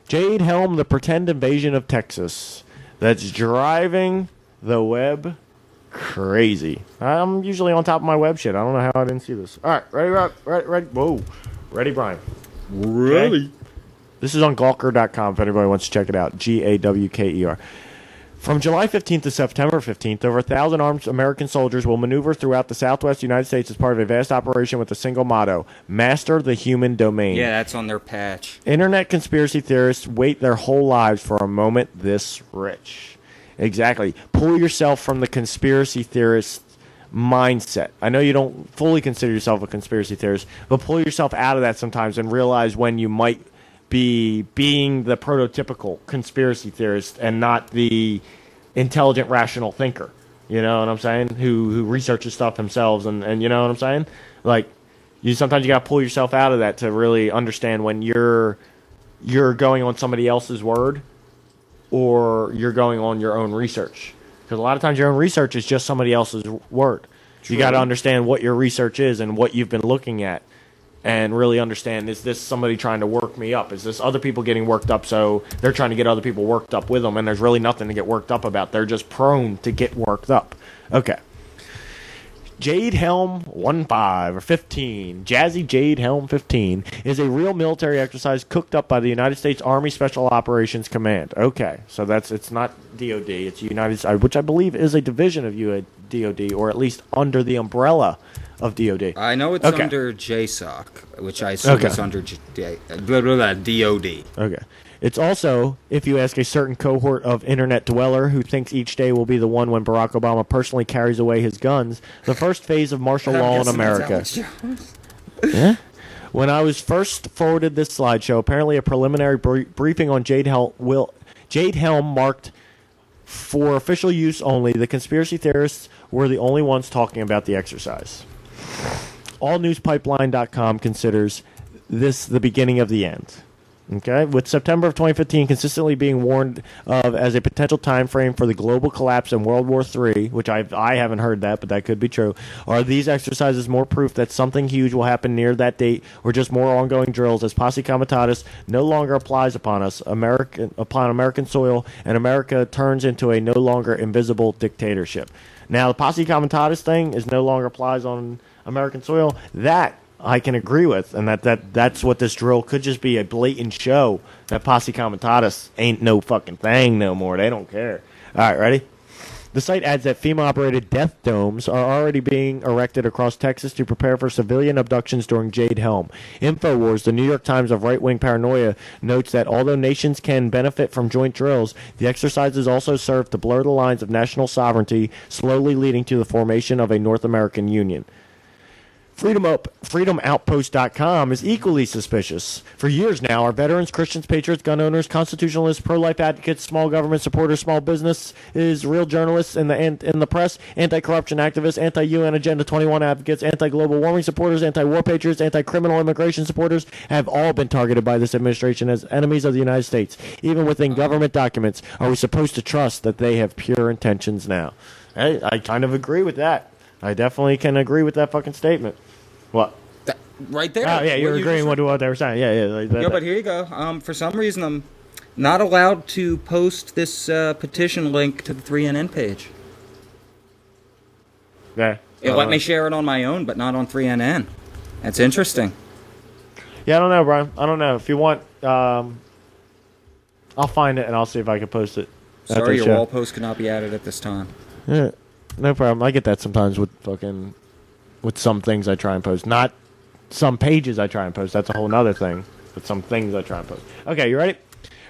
Jade Helm, the pretend invasion of Texas that's driving the web crazy. I'm usually on top of my web shit. I don't know how I didn't see this. All right, ready. Whoa, ready, Brian. Ready. Okay. This is on Gawker.com if anybody wants to check it out. Gawker. From July 15th to September 15th, over 1,000 armed American soldiers will maneuver throughout the southwest United States as part of a vast operation with a single motto: master the human domain. Yeah, that's on their patch. Internet conspiracy theorists wait their whole lives for a moment this rich. Exactly. Pull yourself from the conspiracy theorist mindset. I know you don't fully consider yourself a conspiracy theorist, but pull yourself out of that sometimes and realize when you might be being the prototypical conspiracy theorist and not the intelligent, rational thinker. You know what I'm saying? Who researches stuff themselves and you know what I'm saying? Like, sometimes you got to pull yourself out of that to really understand when you're going on somebody else's word or you're going on your own research. Because a lot of times your own research is just somebody else's word. True. You got to understand what your research is and what you've been looking at and really understand, is this somebody trying to work me up? Is this other people getting worked up so they're trying to get other people worked up with them and there's really nothing to get worked up about. They're just prone to get worked up. Okay. Jade Helm 15, Jazzy Jade Helm 15, is a real military exercise cooked up by the United States Army Special Operations Command. Okay, so it's not DOD, it's United, which I believe is a division of DOD, or at least under the umbrella of DOD. I know it's under JSOC, which I assume is under DOD. Okay. It's also, if you ask a certain cohort of internet dweller who thinks each day will be the one when Barack Obama personally carries away his guns, the first phase of martial law in America. Yeah? When I was first forwarded this slideshow, apparently a preliminary briefing on Jade Helm marked for official use only. The conspiracy theorists were the only ones talking about the exercise. AllNewsPipeline.com considers this the beginning of the end. Okay, with September of 2015 consistently being warned of as a potential time frame for the global collapse in World War III, which I haven't heard that, but that could be true. Are these exercises more proof that something huge will happen near that date, or just more ongoing drills as posse comitatus no longer applies upon us, upon American soil, and America turns into a no longer invisible dictatorship? Now, the posse comitatus thing is no longer applies on American soil. That I can agree with, and that's what this drill could just be, a blatant show that Posse Comitatus ain't no fucking thing no more. They don't care. All right, ready? The site adds that FEMA-operated death domes are already being erected across Texas to prepare for civilian abductions during Jade Helm. InfoWars, the New York Times of right-wing paranoia, notes that although nations can benefit from joint drills, the exercises also serve to blur the lines of national sovereignty, slowly leading to the formation of a North American Union. FreedomOutpost.com is equally suspicious. For years now, our veterans, Christians, patriots, gun owners, constitutionalists, pro-life advocates, small government supporters, small business real journalists in the press, anti-corruption activists, anti-UN Agenda 21 advocates, anti-global warming supporters, anti-war patriots, anti-criminal immigration supporters have all been targeted by this administration as enemies of the United States. Even within government documents, are we supposed to trust that they have pure intentions now? I kind of agree with that. I definitely can agree with that fucking statement. What? Right there. Oh, yeah, you're agreeing with what they were saying. Yeah. Like that, but here you go. For some reason, I'm not allowed to post this petition link to the 3NN page. Yeah. It let me share it on my own, but not on 3NN. That's interesting. Yeah, I don't know, Brian. I don't know. If you want, I'll find it and I'll see if I can post it. Sorry, your wall post cannot be added at this time. Yeah, no problem. I get that sometimes with some things I try and post. Not some pages I try and post. That's a whole other thing. But some things I try and post. Okay, you ready?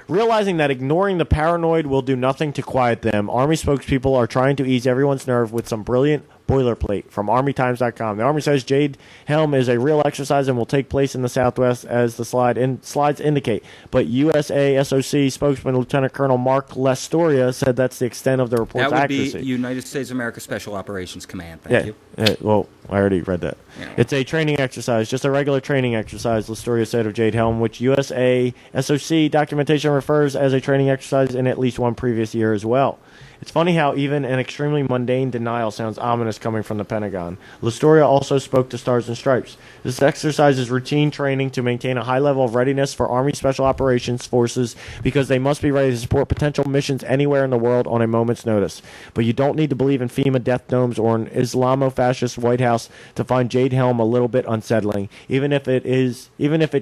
Realizing that ignoring the paranoid will do nothing to quiet them, Army spokespeople are trying to ease everyone's nerve with some brilliant boilerplate from ArmyTimes.com. The Army says Jade Helm is a real exercise and will take place in the Southwest as the slides indicate. But USASOC spokesman Lieutenant Colonel Mark Lestoria said that's the extent of the report's accuracy. That would be United States of America Special Operations Command. Thank you. Well, I already read that. Yeah. It's a training exercise, just a regular training exercise, Lestoria said of Jade Helm, which USASOC documentation refers as a training exercise in at least one previous year as well. It's funny how even an extremely mundane denial sounds ominous coming from the Pentagon. Lestoria also spoke to Stars and Stripes. This exercise is routine training to maintain a high level of readiness for Army Special Operations Forces because they must be ready to support potential missions anywhere in the world on a moment's notice. But you don't need to believe in FEMA death domes or an Islamo-fascist White House to find Jade Helm a little bit unsettling, even if it's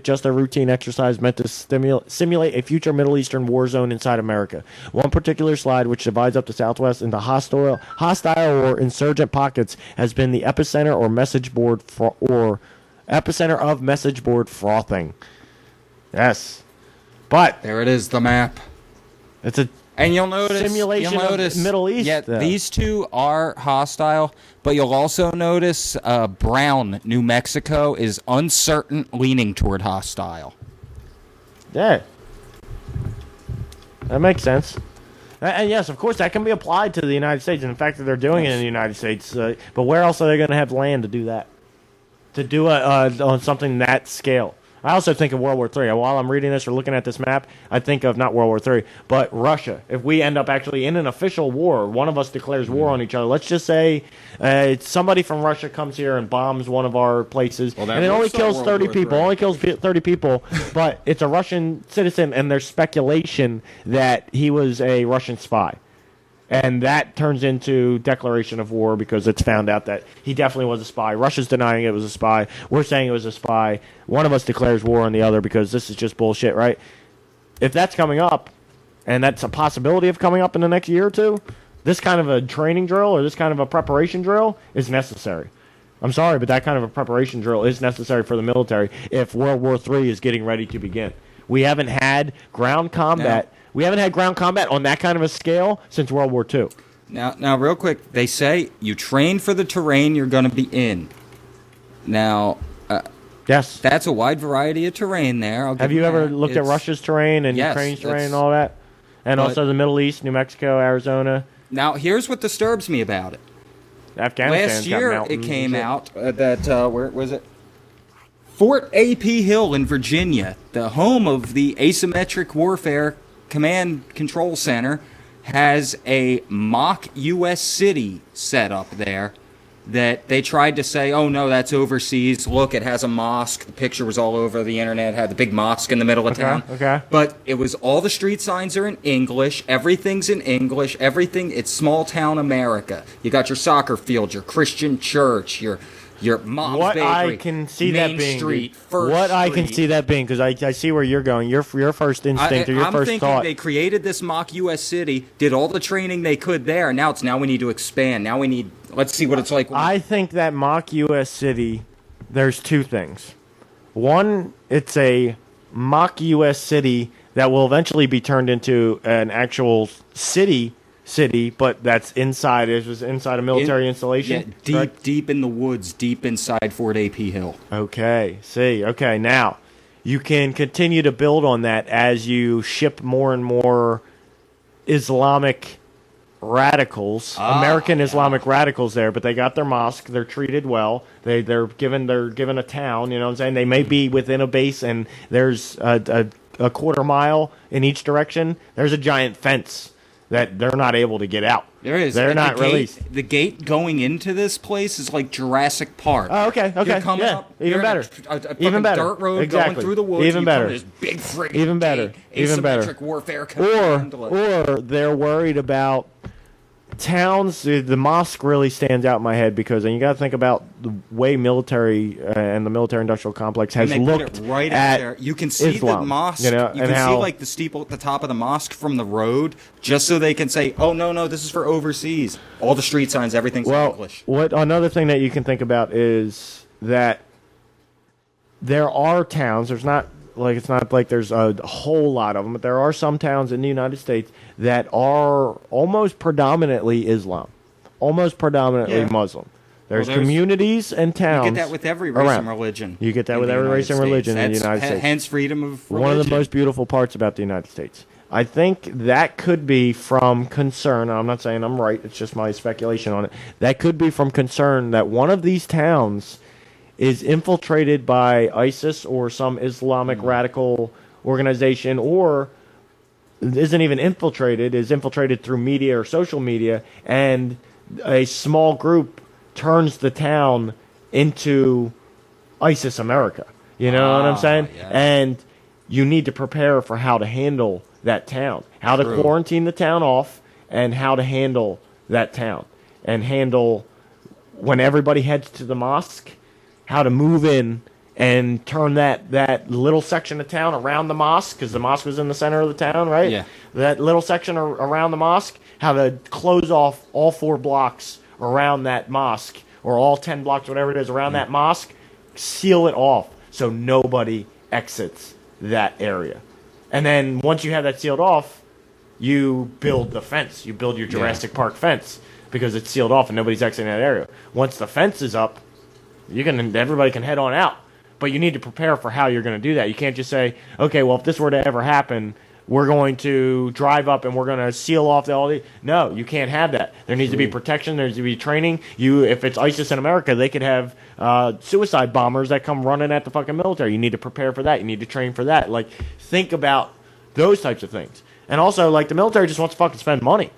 just a routine exercise meant to simulate a future Middle Eastern war zone inside America. One particular slide, which divides up the Southwest into hostile or insurgent pockets, has been the epicenter of message board frothing. Yes, but there it is, the map. It's a you'll notice simulation of Middle East. Yeah, these two are hostile, but you'll also notice Brown, New Mexico, is uncertain, leaning toward hostile. Yeah, that makes sense. And yes, of course, that can be applied to the United States, and the fact that they're doing it in the United States. But where else are they going to have land to do that? To do on something that scale? I also think of World War III. While I'm reading this or looking at this map, I think of not World War III, but Russia. If we end up actually in an official war, one of us declares war on each other. Let's just say somebody from Russia comes here and bombs one of our places, and it only kills 30 people. Only kills 30 people, but it's a Russian citizen, and there's speculation that he was a Russian spy. And that turns into declaration of war because it's found out that he definitely was a spy. Russia's denying it was a spy. We're saying it was a spy. One of us declares war on the other because this is just bullshit, right? If that's coming up, and that's a possibility of coming up in the next year or two, this kind of a training drill or this kind of a preparation drill is necessary. I'm sorry, but that kind of a preparation drill is necessary for the military if World War III is getting ready to begin. We haven't had ground combat. No. We haven't had ground combat on that kind of a scale since World War II. Now, real quick, they say you train for the terrain you're going to be in. Now, yes, that's a wide variety of terrain there. Have you ever looked at Russia's terrain and Ukraine's terrain and all that? And also the Middle East, New Mexico, Arizona? Now, here's what disturbs me about it. Afghanistan's Last year, it came out that, where was it? Fort A.P. Hill in Virginia, the home of the Asymmetric Warfare Command Control Center, has a mock U.S. city set up there that they tried to say, oh, no, that's overseas. Look, it has a mosque. The picture was all over the internet. It had the big mosque in the middle of town. Okay. But it was all the street signs are in English. Everything's in English. Everything, it's small town America. You got your soccer field, your Christian church, your your mom's what bakery, I can see Main that being, Street, First what Street. I can see that being, because I see where you're going. Your first instinct or your I'm first thinking thought. they created this mock U.S. city, did all the training they could there. Now we need to expand. Now we need. Let's see what it's like. I think that mock U.S. city. There's two things. One, it's a mock U.S. city that will eventually be turned into an actual city, but that's inside. It was inside a military installation. Yeah, deep in the woods, deep inside Fort A.P. Hill. Okay, see. Okay, now you can continue to build on that as you ship more and more Islamic radicals, American Islamic radicals there, but they got their mosque. They're treated well. They're given a town. You know what I'm saying? They may be within a base, and there's a quarter mile in each direction. There's a giant fence that they're not able to get out. There is. They're not released. The gate going into this place is like Jurassic Park. Oh, okay. You're coming yeah. up. Even better. Even better. Dirt road exactly. going through the woods. Even better. This big friggin' Even better. gate. Even better. Asymmetric warfare. Or Or they're worried about towns. The mosque really stands out in my head because, and you got to think about the way military and the military-industrial complex has looked put it right at out there. You can see Islam, the mosque. you know, you and can see how, like the steeple at the top of the mosque from the road, just so they can say, "Oh no, this is for overseas." All the street signs, everything's in English. What another thing that you can think about is that there are towns. It's not like there's a whole lot of them, but there are some towns in the United States that are almost predominantly Islam, almost predominantly Muslim. There's communities and towns. You get that with every race and religion. You get that with every race and religion in the United States. Hence freedom of religion. One of the most beautiful parts about the United States. I think that could be from concern. I'm not saying I'm right. It's just my speculation on it. That could be from concern that one of these towns is infiltrated by ISIS or some Islamic radical organization, or isn't even infiltrated, is infiltrated through media or social media, and a small group turns the town into ISIS America. You know what I'm saying? Yeah. And you need to prepare for how to handle that town, how to quarantine the town off, and how to handle that town, and handle when everybody heads to the mosque, how to move in and turn that little section of town around the mosque, because the mosque was in the center of the town, right? Yeah. That little section around the mosque, how to close off all 4 blocks around that mosque, or all 10 blocks, whatever it is, around that mosque, seal it off so nobody exits that area. And then once you have that sealed off, you build the fence. You build your Jurassic Park fence because it's sealed off and nobody's exiting that area. Once the fence is up, everybody can head on out. But you need to prepare for how you're going to do that. You can't just say, okay, well, if this were to ever happen, we're going to drive up and we're going to seal off all the... No, you can't have that. There needs to be protection. There needs to be training. If it's ISIS in America, they could have suicide bombers that come running at the fucking military. You need to prepare for that. You need to train for that. Like, think about those types of things. And also, like, the military just wants to fucking spend money.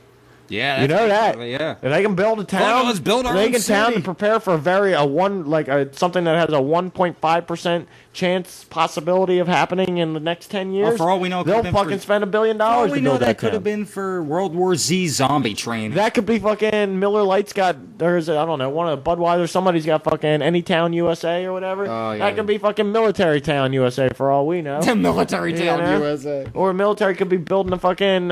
Yeah, you know that. Yeah, if they can build a town. Let's build our they own can town city. and prepare for something that has a 1.5% chance possibility of happening in the next 10 years. Well, for all we know, they'll fucking spend $1 billion. For all we to know, build that could town. have been for World War Z zombie training. That could be fucking Miller Lite's got. There's I don't know, one of the Budweiser. Somebody's got fucking Anytown USA or whatever. Oh, yeah. That could be fucking Military Town USA for all we know. Military Town know? USA. Or military could be building a fucking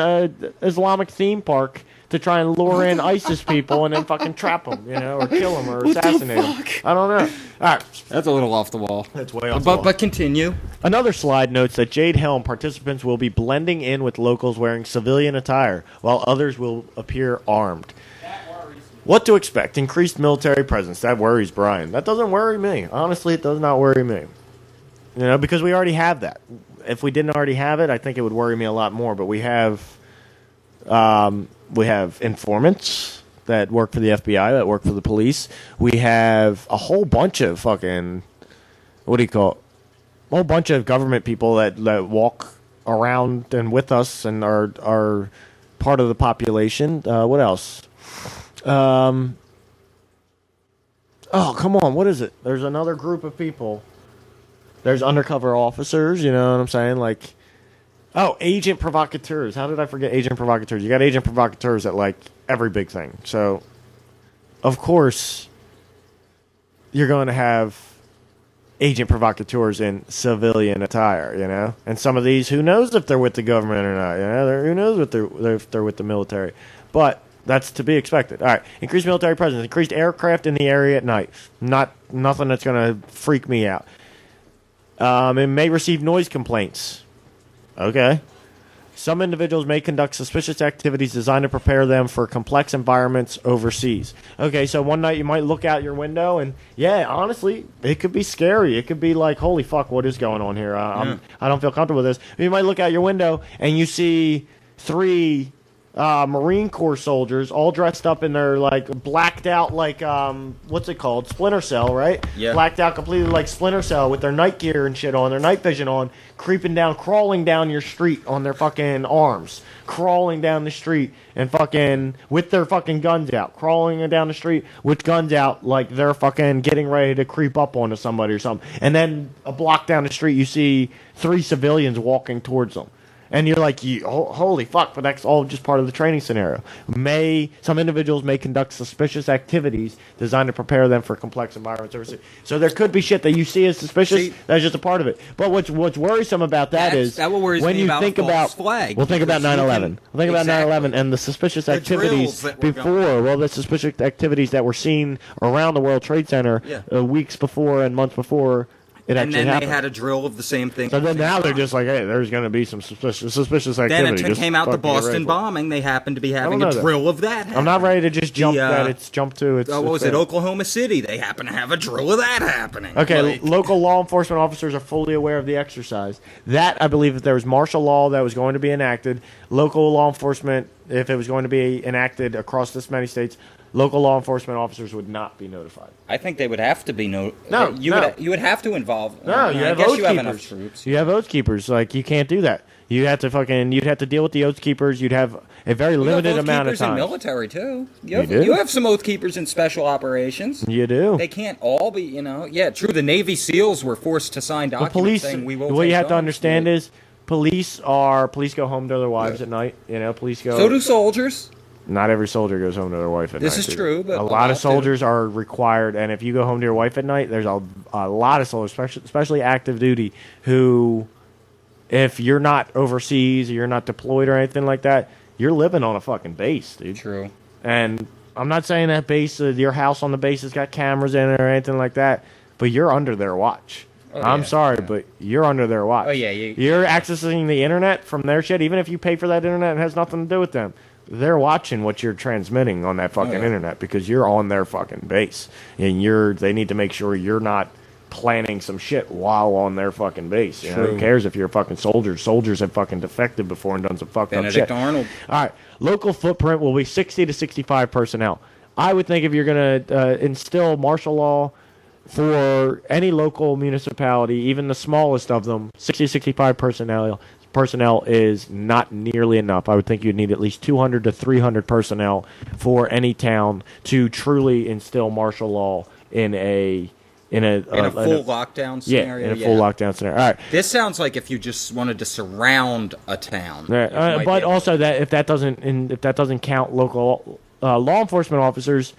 Islamic theme park to try and lure in ISIS people and then fucking trap them, or kill them or assassinate them. I don't know. All right. That's a little off the wall. That's way off the wall. But continue. Another slide notes that Jade Helm participants will be blending in with locals wearing civilian attire, while others will appear armed. What to expect? Increased military presence. That worries Brian. That doesn't worry me. Honestly, it does not worry me. Because we already have that. If we didn't already have it, I think it would worry me a lot more. But we have informants that work for the FBI, that work for the police. We have a whole bunch of fucking, a whole bunch of government people that walk around and with us and are part of the population. What else? Oh, come on. What is it? There's another group of people. There's undercover officers, you know what I'm saying? Like, agent provocateurs. How did I forget agent provocateurs? You got agent provocateurs at, like, every big thing. So, of course, you're going to have agent provocateurs in civilian attire, you know? And some of these, who knows if they're with the government or not, you know? Who knows if they're with the military. But that's to be expected. All right, increased military presence, increased aircraft in the area at night. Nothing that's going to freak me out. It may receive noise complaints. Okay. Some individuals may conduct suspicious activities designed to prepare them for complex environments overseas. Okay, so one night you might look out your window and, yeah, honestly, it could be scary. It could be like, holy fuck, what is going on here? I don't feel comfortable with this. You might look out your window and you see 3 Marine Corps soldiers all dressed up in their, like, blacked out, like, what's it called? Splinter Cell, right? Yeah. Blacked out completely like Splinter Cell with their night gear and shit on, their night vision on, crawling down your street on their fucking arms. Crawling down the street and fucking, with their fucking guns out. Crawling down the street with guns out like they're fucking getting ready to creep up onto somebody or something. And then a block down the street you see 3 civilians walking towards them. And you're like, holy fuck, but that's all just part of the training scenario. Some individuals may conduct suspicious activities designed to prepare them for complex environments. So there could be shit that you see as suspicious. That's just a part of it. But what's worrisome about that is when you think about flag. We'll think about 9/11. We'll think about 9/11 and the suspicious activities before. Well, the suspicious activities that were seen around the World Trade Center weeks before and months before. And then they had a drill of the same thing. So then now they're just like, hey, there's going to be some suspicious activity. Then it came out the Boston bombing. They happened to be having a drill of that happening. I'm not ready to just jump that it's jumped to. What was it, Oklahoma City? They happen to have a drill of that happening. Okay, local law enforcement officers are fully aware of the exercise. That, I believe, if there was martial law that was going to be enacted, local law enforcement, if it was going to be enacted across this many states, local law enforcement officers would not be notified. I think they would have to be notified. You would have to involve. No, you have oath keepers. You have oath keepers. Like, you can't do that. You'd have to deal with the oath keepers. You'd have a very limited amount of time. You have oath keepers in military too. You have some oath keepers in special operations. You do. They can't all be, Yeah, true. The Navy SEALs were forced to sign documents saying we will. What you have to understand is police go home to their wives at night. Police go. So do soldiers. Not every soldier goes home to their wife at night. This is true, but a lot of soldiers are required, and if you go home to your wife at night, there's a lot of soldiers, especially active duty, who, if you're not overseas or you're not deployed or anything like that, you're living on a fucking base, dude. True. And I'm not saying that base, your house on the base has got cameras in it or anything like that, but you're under their watch. I'm sorry, but you're under their watch. Oh, yeah. You're accessing the internet from their shit, even if you pay for that internet, it has nothing to do with them. They're watching what you're transmitting on that fucking internet because you're on their fucking base, and they need to make sure you're not planning some shit while on their fucking base. Who cares if you're a fucking soldier? Soldiers have fucking defected before and done some fucked up shit. Benedict Arnold. All right, local footprint will be 60 to 65 personnel. I would think if you're going to instill martial law for any local municipality, even the smallest of them, 60 to 65 personnel is not nearly enough. I would think you'd need at least 200 to 300 personnel for any town to truly instill martial law in a full lockdown scenario. Full lockdown scenario. All right. This sounds like if you just wanted to surround a town. But also that if that doesn't count local law enforcement officers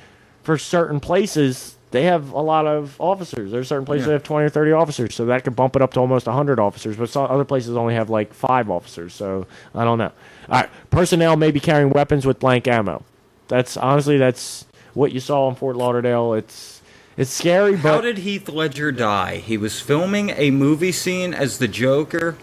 for certain places. They have a lot of officers. There's certain places that have 20 or 30 officers, so that could bump it up to almost 100 officers. But some other places only have like 5 officers, so I don't know. All right, personnel may be carrying weapons with blank ammo. That's what you saw in Fort Lauderdale. It's scary. But how did Heath Ledger die? He was filming a movie scene as the Joker.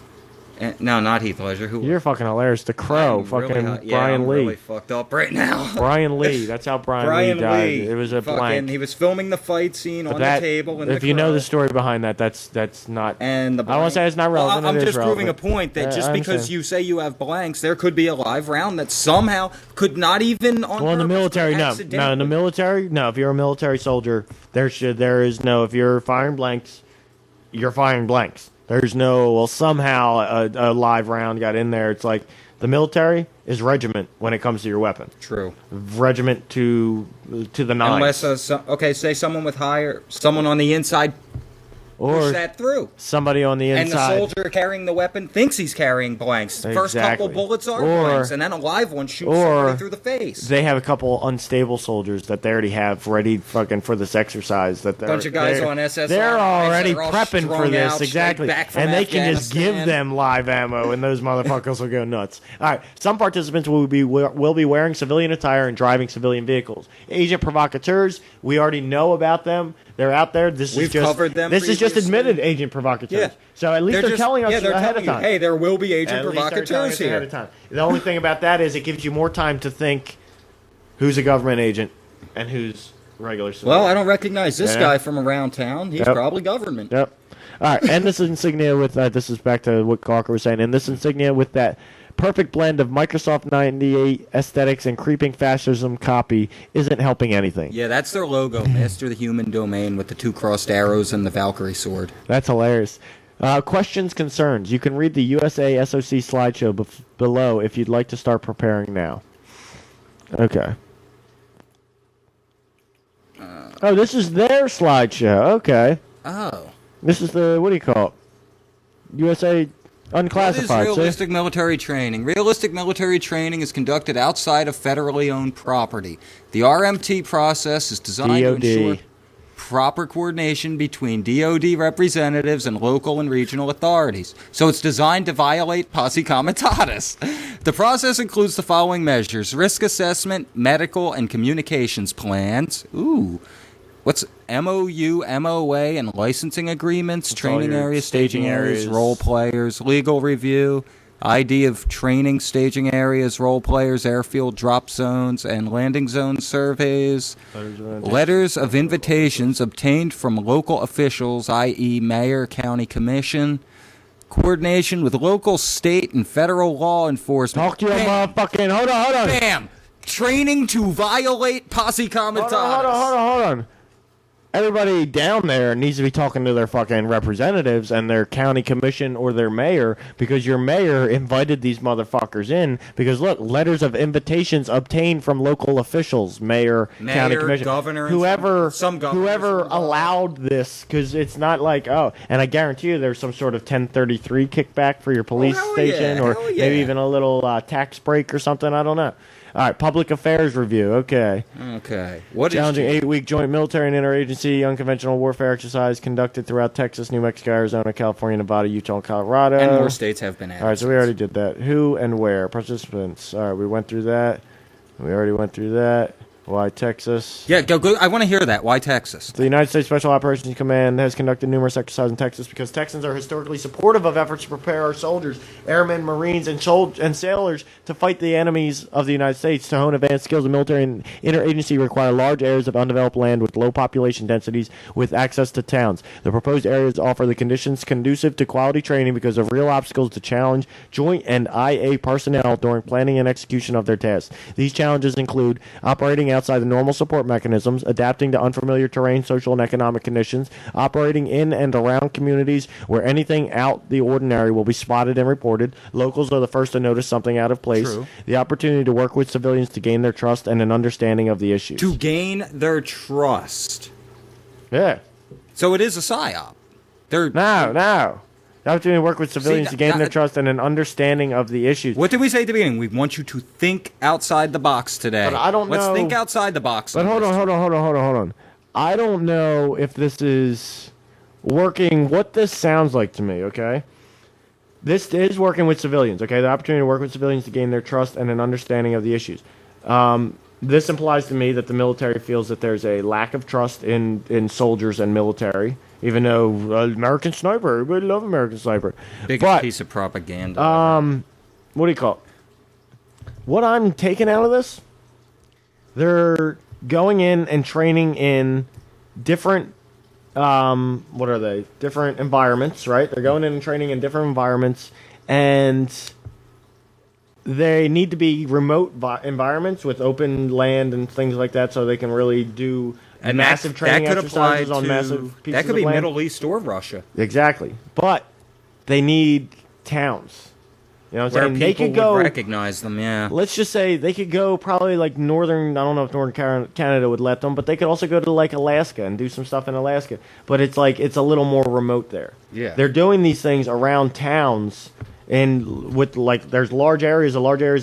No, not Heath Ledger. You're fucking hilarious. The Crow, Brian Lee. I'm really fucked up right now. Brian Lee. That's how Brian Lee died. It was a blank. He was filming the fight scene on the table. If you know the story behind that, that's not. And I don't want to say it's not relevant. I'm just proving a point that just because you say you have blanks, there could be a live round that somehow could not even on. Well, in the military, no. In the military, no. If you're a military soldier, there is no. If you're firing blanks, you're firing blanks. There's no, well, somehow a live round got in there. It's like the military is regiment when it comes to your weapon. True. Regiment to the nines. Unless, say someone with someone on the inside push that through. Somebody on the inside. And the soldier carrying the weapon thinks he's carrying blanks. Exactly. First couple bullets are blanks, and then a live one shoots somebody through the face. They have a couple unstable soldiers that they already have ready fucking for this exercise. That bunch of guys on SSR. They're already prepping for this, exactly. And they can just give them live ammo, and those motherfuckers will go nuts. All right, some participants will be wearing civilian attire and driving civilian vehicles. Agent provocateurs, we already know about them. They're out there. We've covered them. This is just admitted agent provocateurs. Yeah. So at least they're telling us ahead of time. Hey, there will be agent provocateurs here. Ahead of time. The only thing about that is it gives you more time to think who's a government agent and who's regular civilian. Well, I don't recognize this guy from around town. He's probably government. Yep. All right, and this insignia with this is back to what Gawker was saying, and this insignia with that perfect blend of Microsoft 98 aesthetics and creeping fascism copy isn't helping anything. Yeah, that's their logo, Master of the Human Domain, with the 2 crossed arrows and the Valkyrie sword. That's hilarious. Questions, concerns. You can read the USA SOC slideshow below if you'd like to start preparing now. Okay. Oh, this is their slideshow. Okay. Oh. This is the, what do you call it? USA Unclassified. What is realistic military training? Realistic military training is conducted outside of federally owned property. The RMT process is designed to ensure proper coordination between DoD representatives and local and regional authorities. So it's designed to violate posse comitatus. The process includes the following measures: risk assessment, medical, and communications plans. Ooh. What's MOU, MOA, and licensing agreements, That's training areas, staging areas, role players, legal review, ID of training, staging areas, role players, airfield drop zones, and landing zone surveys, letters of invitations obtained from local officials, i.e. mayor, county commission, coordination with local, state, and federal law enforcement. Talk to your motherfucking, hold on. Bam! Training to violate posse comitatus. Hold on. Everybody down there needs to be talking to their fucking representatives and their county commission or their mayor, because your mayor invited these motherfuckers in. Because look, letters of invitations obtained from local officials, mayor, county commission, governor, whoever governors allowed this. Because it's not like, and I guarantee you there's some sort of 1033 kickback for your police station, or maybe even a little tax break or something. I don't know. All right, public affairs review. Okay. What challenging 8-week joint military and interagency unconventional warfare exercise conducted throughout Texas, New Mexico, Arizona, California, Nevada, Utah, and Colorado. And more states have been added. All right, so we already did that. Who and where? Participants. All right, we went through that. We already went through that. Why Texas? Yeah, go. I want to hear that. Why Texas? The United States Special Operations Command has conducted numerous exercises in Texas because Texans are historically supportive of efforts to prepare our soldiers, airmen, Marines, and sailors to fight the enemies of the United States. To hone advanced skills, the military and interagency require large areas of undeveloped land with low population densities with access to towns. The proposed areas offer the conditions conducive to quality training because of real obstacles to challenge joint and IA personnel during planning and execution of their tasks. These challenges include operating outside the normal support mechanisms, adapting to unfamiliar terrain, social and economic conditions, operating in and around communities where anything out the ordinary will be spotted and reported. Locals are the first to notice something out of place. True. The opportunity to work with civilians to gain their trust and an understanding of the issues. To gain their trust. Yeah. So it is a psyop. No. The opportunity to work with civilians to gain their trust and an understanding of the issues. What did we say at the beginning? We want you to think outside the box today. But I don't know. Let's think outside the box. But hold on. I don't know if this is working, what this sounds like to me, okay? This is working with civilians, okay? The opportunity to work with civilians to gain their trust and an understanding of the issues. This implies to me that the military feels that there's a lack of trust in soldiers and military. Even though American Sniper, everybody love American Sniper. Biggest piece of propaganda. What do you call it? What I'm taking out of this, they're going in and training in different, what are they? Different environments, right? They're going in and training in different environments, and they need to be remote environments with open land and things like that, so they can really do and massive training that could exercises apply on to, massive pieces that could be of land. Middle East or Russia. Exactly. But they need towns. You know what I'm Where saying? They people could go would recognize them, yeah. Let's just say they could go probably like northern. I don't know if northern Canada would let them, but they could also go to like Alaska and do some stuff in Alaska. But it's like it's a little more remote there. Yeah. They're doing these things around towns, and with like there's large areas of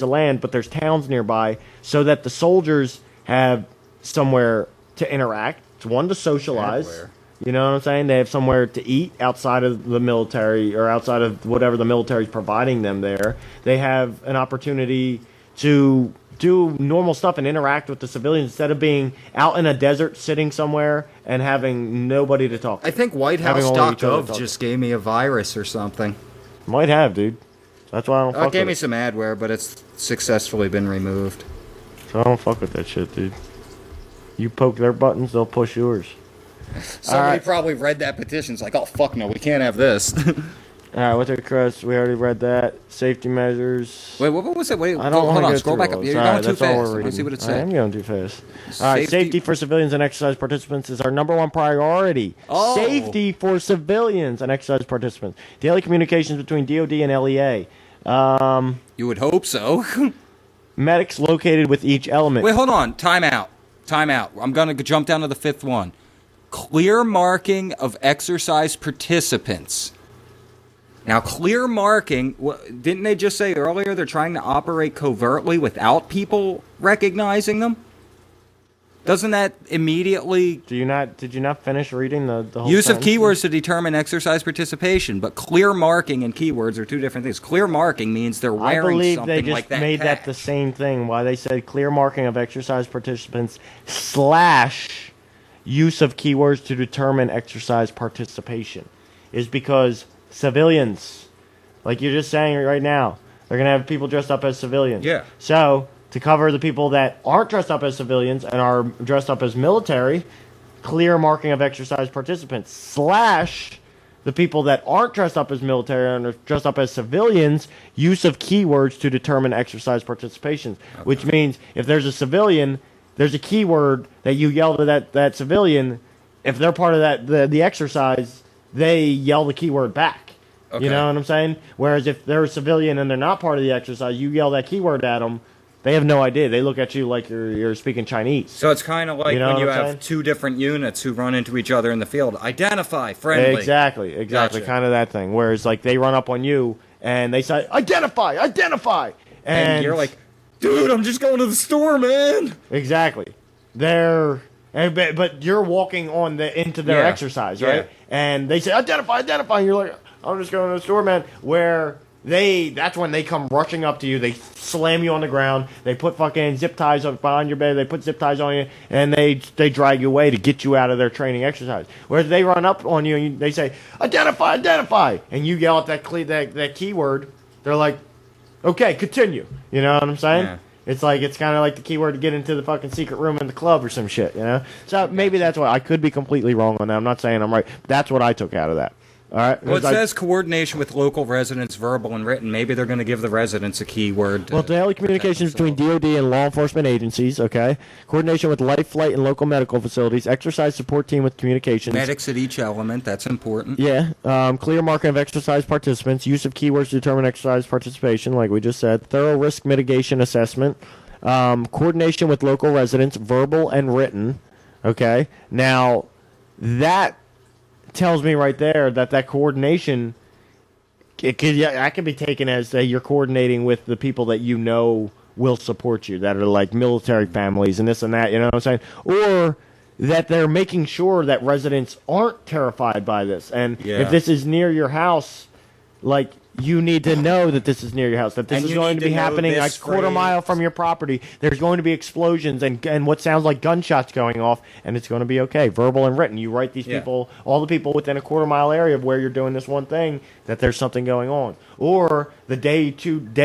land, but there's towns nearby, so that the soldiers have somewhere to interact. It's one to socialize. Everywhere. You know what I'm saying? They have somewhere to eat outside of the military or outside of whatever the military is providing them there. They have an opportunity to do normal stuff and interact with the civilians instead of being out in a desert sitting somewhere and having nobody to talk to. I think WhiteHouse.gov just gave me a virus or something. Might have, dude. That's why I don't fuck with it. It gave me some adware, but it's successfully been removed. So I don't fuck with that shit, dude. You poke their buttons, they'll push yours. Somebody probably read that petition. It's like, oh, fuck no, we can't have this. All right, what's our crust? We already read that. Safety measures. Wait, what was it? Wait, I don't hold on, scroll back up. You're going too fast. Let's see what it says. I am going too fast. All right, safety for civilians and exercise participants is our number one priority. Oh. Safety for civilians and exercise participants. Daily communications between DOD and LEA. You would hope so. Medics located with each element. Wait, hold on. Time out. I'm going to jump down to the fifth one. Clear marking of exercise participants. Now, clear marking, didn't they just say earlier they're trying to operate covertly without people recognizing them? Doesn't that immediately... Did you not finish reading the whole Use of sentence? keywords to determine exercise participation, but clear marking and keywords are two different things. Clear marking means they're wearing something like that. I believe they just made that the same thing. Why they said clear marking of exercise participants / use of keywords to determine exercise participation is because civilians, like you're just saying right now, they're going to have people dressed up as civilians. Yeah. So to cover the people that aren't dressed up as civilians and are dressed up as military, clear marking of exercise participants / the people that aren't dressed up as military and are dressed up as civilians, use of keywords to determine exercise participation. Okay. Which means if there's a civilian, there's a keyword that you yell to that civilian. If they're part of the exercise, they yell the keyword back. Okay. You know what I'm saying? Whereas if they're a civilian and they're not part of the exercise, you yell that keyword at them, they have no idea. They look at you like you're speaking Chinese. So it's kind of like when you have two different units who run into each other in the field. Identify, friendly. Exactly. Gotcha. Kind of that thing. Whereas like they run up on you and they say, identify. And you're like, dude, I'm just going to the store, man. Exactly. But you're walking into their exercise, right? Yeah. And they say, identify. And you're like, I'm just going to the store, man. That's when they come rushing up to you. They slam you on the ground. They put fucking zip ties behind your bed. They put zip ties on you, and they drag you away to get you out of their training exercise. Whereas they run up on you and they say, identify, and you yell at that keyword. They're like, okay, continue. You know what I'm saying? Yeah. It's kind of like the keyword to get into the fucking secret room in the club or some shit, you know? So maybe that's why. I could be completely wrong on that. I'm not saying I'm right. That's what I took out of that. All right. Well, it says coordination with local residents, verbal and written. Maybe they're going to give the residents a keyword. Well, daily communications between DOD and law enforcement agencies, okay? Coordination with life flight and local medical facilities. Exercise support team with communications. Medics at each element. That's important. Yeah. Clear marking of exercise participants. Use of keywords to determine exercise participation, like we just said. Thorough risk mitigation assessment. Coordination with local residents, verbal and written, okay? Now, that tells me right there that coordination, I could be taken as you're coordinating with the people that you know will support you, that are like military families and this and that, you know what I'm saying? Or that they're making sure that residents aren't terrified by this. And if this is near your house, like, you need to know that this is near your house, that this is going to be happening like a quarter mile from your property. There's going to be explosions and what sounds like gunshots going off, and it's going to be okay. Verbal and written. You write these people, all the people within a quarter mile area of where you're doing this one thing, that there's something going on. Or the day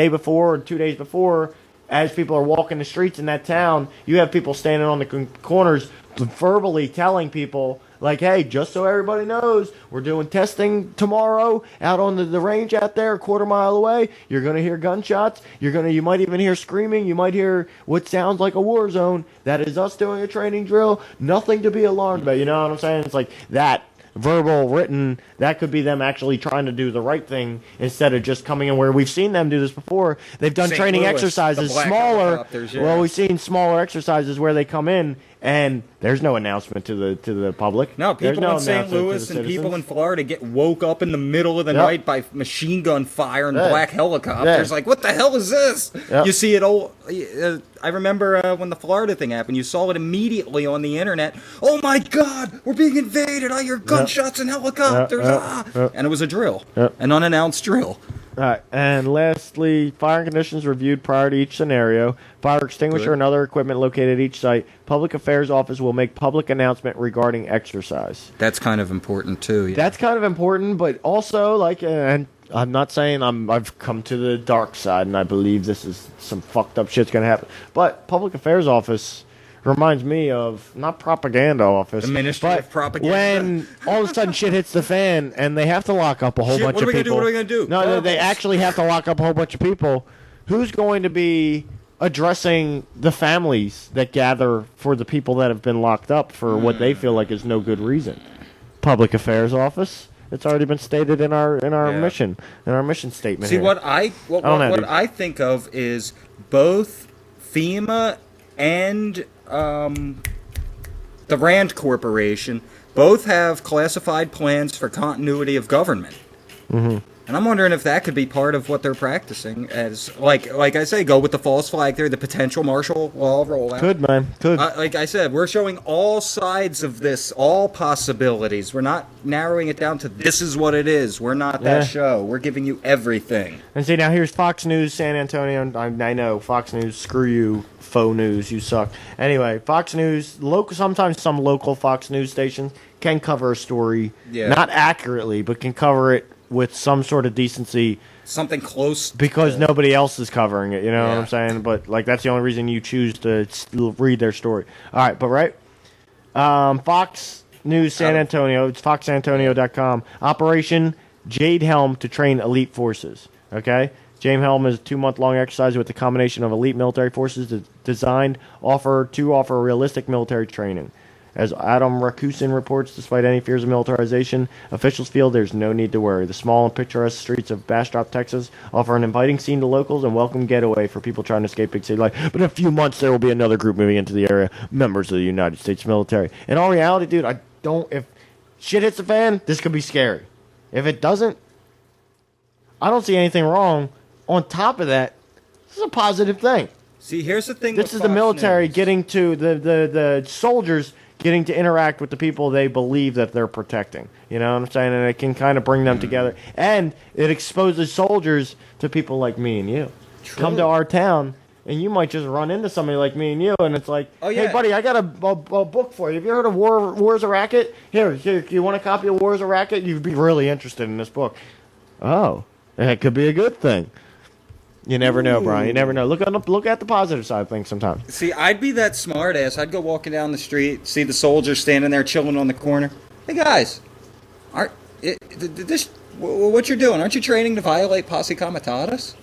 before or 2 days before, as people are walking the streets in that town, you have people standing on the corners verbally telling people, like, hey, just so everybody knows, we're doing testing tomorrow out on the range out there, a quarter mile away. You're going to hear gunshots. You might even hear screaming. You might hear what sounds like a war zone. That is us doing a training drill. Nothing to be alarmed about. You know what I'm saying? It's like that. verbal, written, that could be them actually trying to do the right thing instead of just coming in where we've seen them do this before. They've done St. training Louis, exercises, smaller. Yeah. Well, we've seen smaller exercises where they come in and there's no announcement to the public. No, people no in St. Louis and people in Florida get woke up in the middle of the night by machine gun fire and black helicopters. Like, what the hell is this? You see it all. I remember when the Florida thing happened, you saw it immediately on the internet. Oh my God, we're being invaded! I hear gunshots and helicopters! And it was a drill, an unannounced drill. All right, and lastly, fire conditions reviewed prior to each scenario. Fire extinguisher and other equipment located at each site. Public Affairs Office will make public announcement regarding exercise. That's kind of important too. Yeah. That's kind of important, but also and I'm not saying I've come to the dark side and I believe this is some fucked up shit's gonna happen. But Public Affairs Office reminds me of not propaganda office, the Ministry of Propaganda. When all of a sudden shit hits the fan and they have to lock up a whole bunch of people. What are we gonna do? No, they actually have to lock up a whole bunch of people. Who's going to be addressing the families that gather for the people that have been locked up for what they feel like is no good reason? Public Affairs Office. It's already been stated in our mission, in our mission statement. See, here. what I think of is both FEMA and the Rand Corporation both have classified plans for continuity of government. Mm-hmm. And I'm wondering if that could be part of what they're practicing as, like I say, go with the false flag theory, the potential martial law rollout. Could, man. Could. Like I said, we're showing all sides of this, all possibilities. We're not narrowing it down to this is what it is. We're not that show. We're giving you everything. And see, now here's Fox News, San Antonio. I know, Fox News, screw you, faux news, you suck. Anyway, Fox News, sometimes some local Fox News stations can cover a story, not accurately, but can cover it with some sort of decency. Something close. Because nobody else is covering it, you know what I'm saying? But, that's the only reason you choose to read their story. All right, but Fox News San Antonio, it's foxsantonio.com. Operation Jade Helm to train elite forces, okay? Jade Helm is a 2-month-long exercise with a combination of elite military forces designed to offer realistic military training. As Adam Rakusin reports, despite any fears of militarization, officials feel there's no need to worry. The small and picturesque streets of Bastrop, Texas, offer an inviting scene to locals and welcome getaway for people trying to escape big city life. But in a few months, there will be another group moving into the area, members of the United States military. In all reality, dude, if shit hits the fan, this could be scary. If it doesn't, I don't see anything wrong. On top of that, this is a positive thing. See, here's the thing. This is the military getting to the soldiers getting to interact with the people they believe that they're protecting. You know what I'm saying? And it can kind of bring them together. And it exposes soldiers to people like me and you. True. Come to our town, and you might just run into somebody like me and you, and it's like, hey, buddy, I got a book for you. Have you heard of War's a Racket? Here, you want a copy of War's a Racket? You'd be really interested in this book. Oh, that could be a good thing. You never know, Brian. You never know. Look at the positive side of things sometimes. See, I'd be that smart ass. I'd go walking down the street, see the soldiers standing there chilling on the corner. Hey guys, what you're doing? Aren't you training to violate posse comitatus?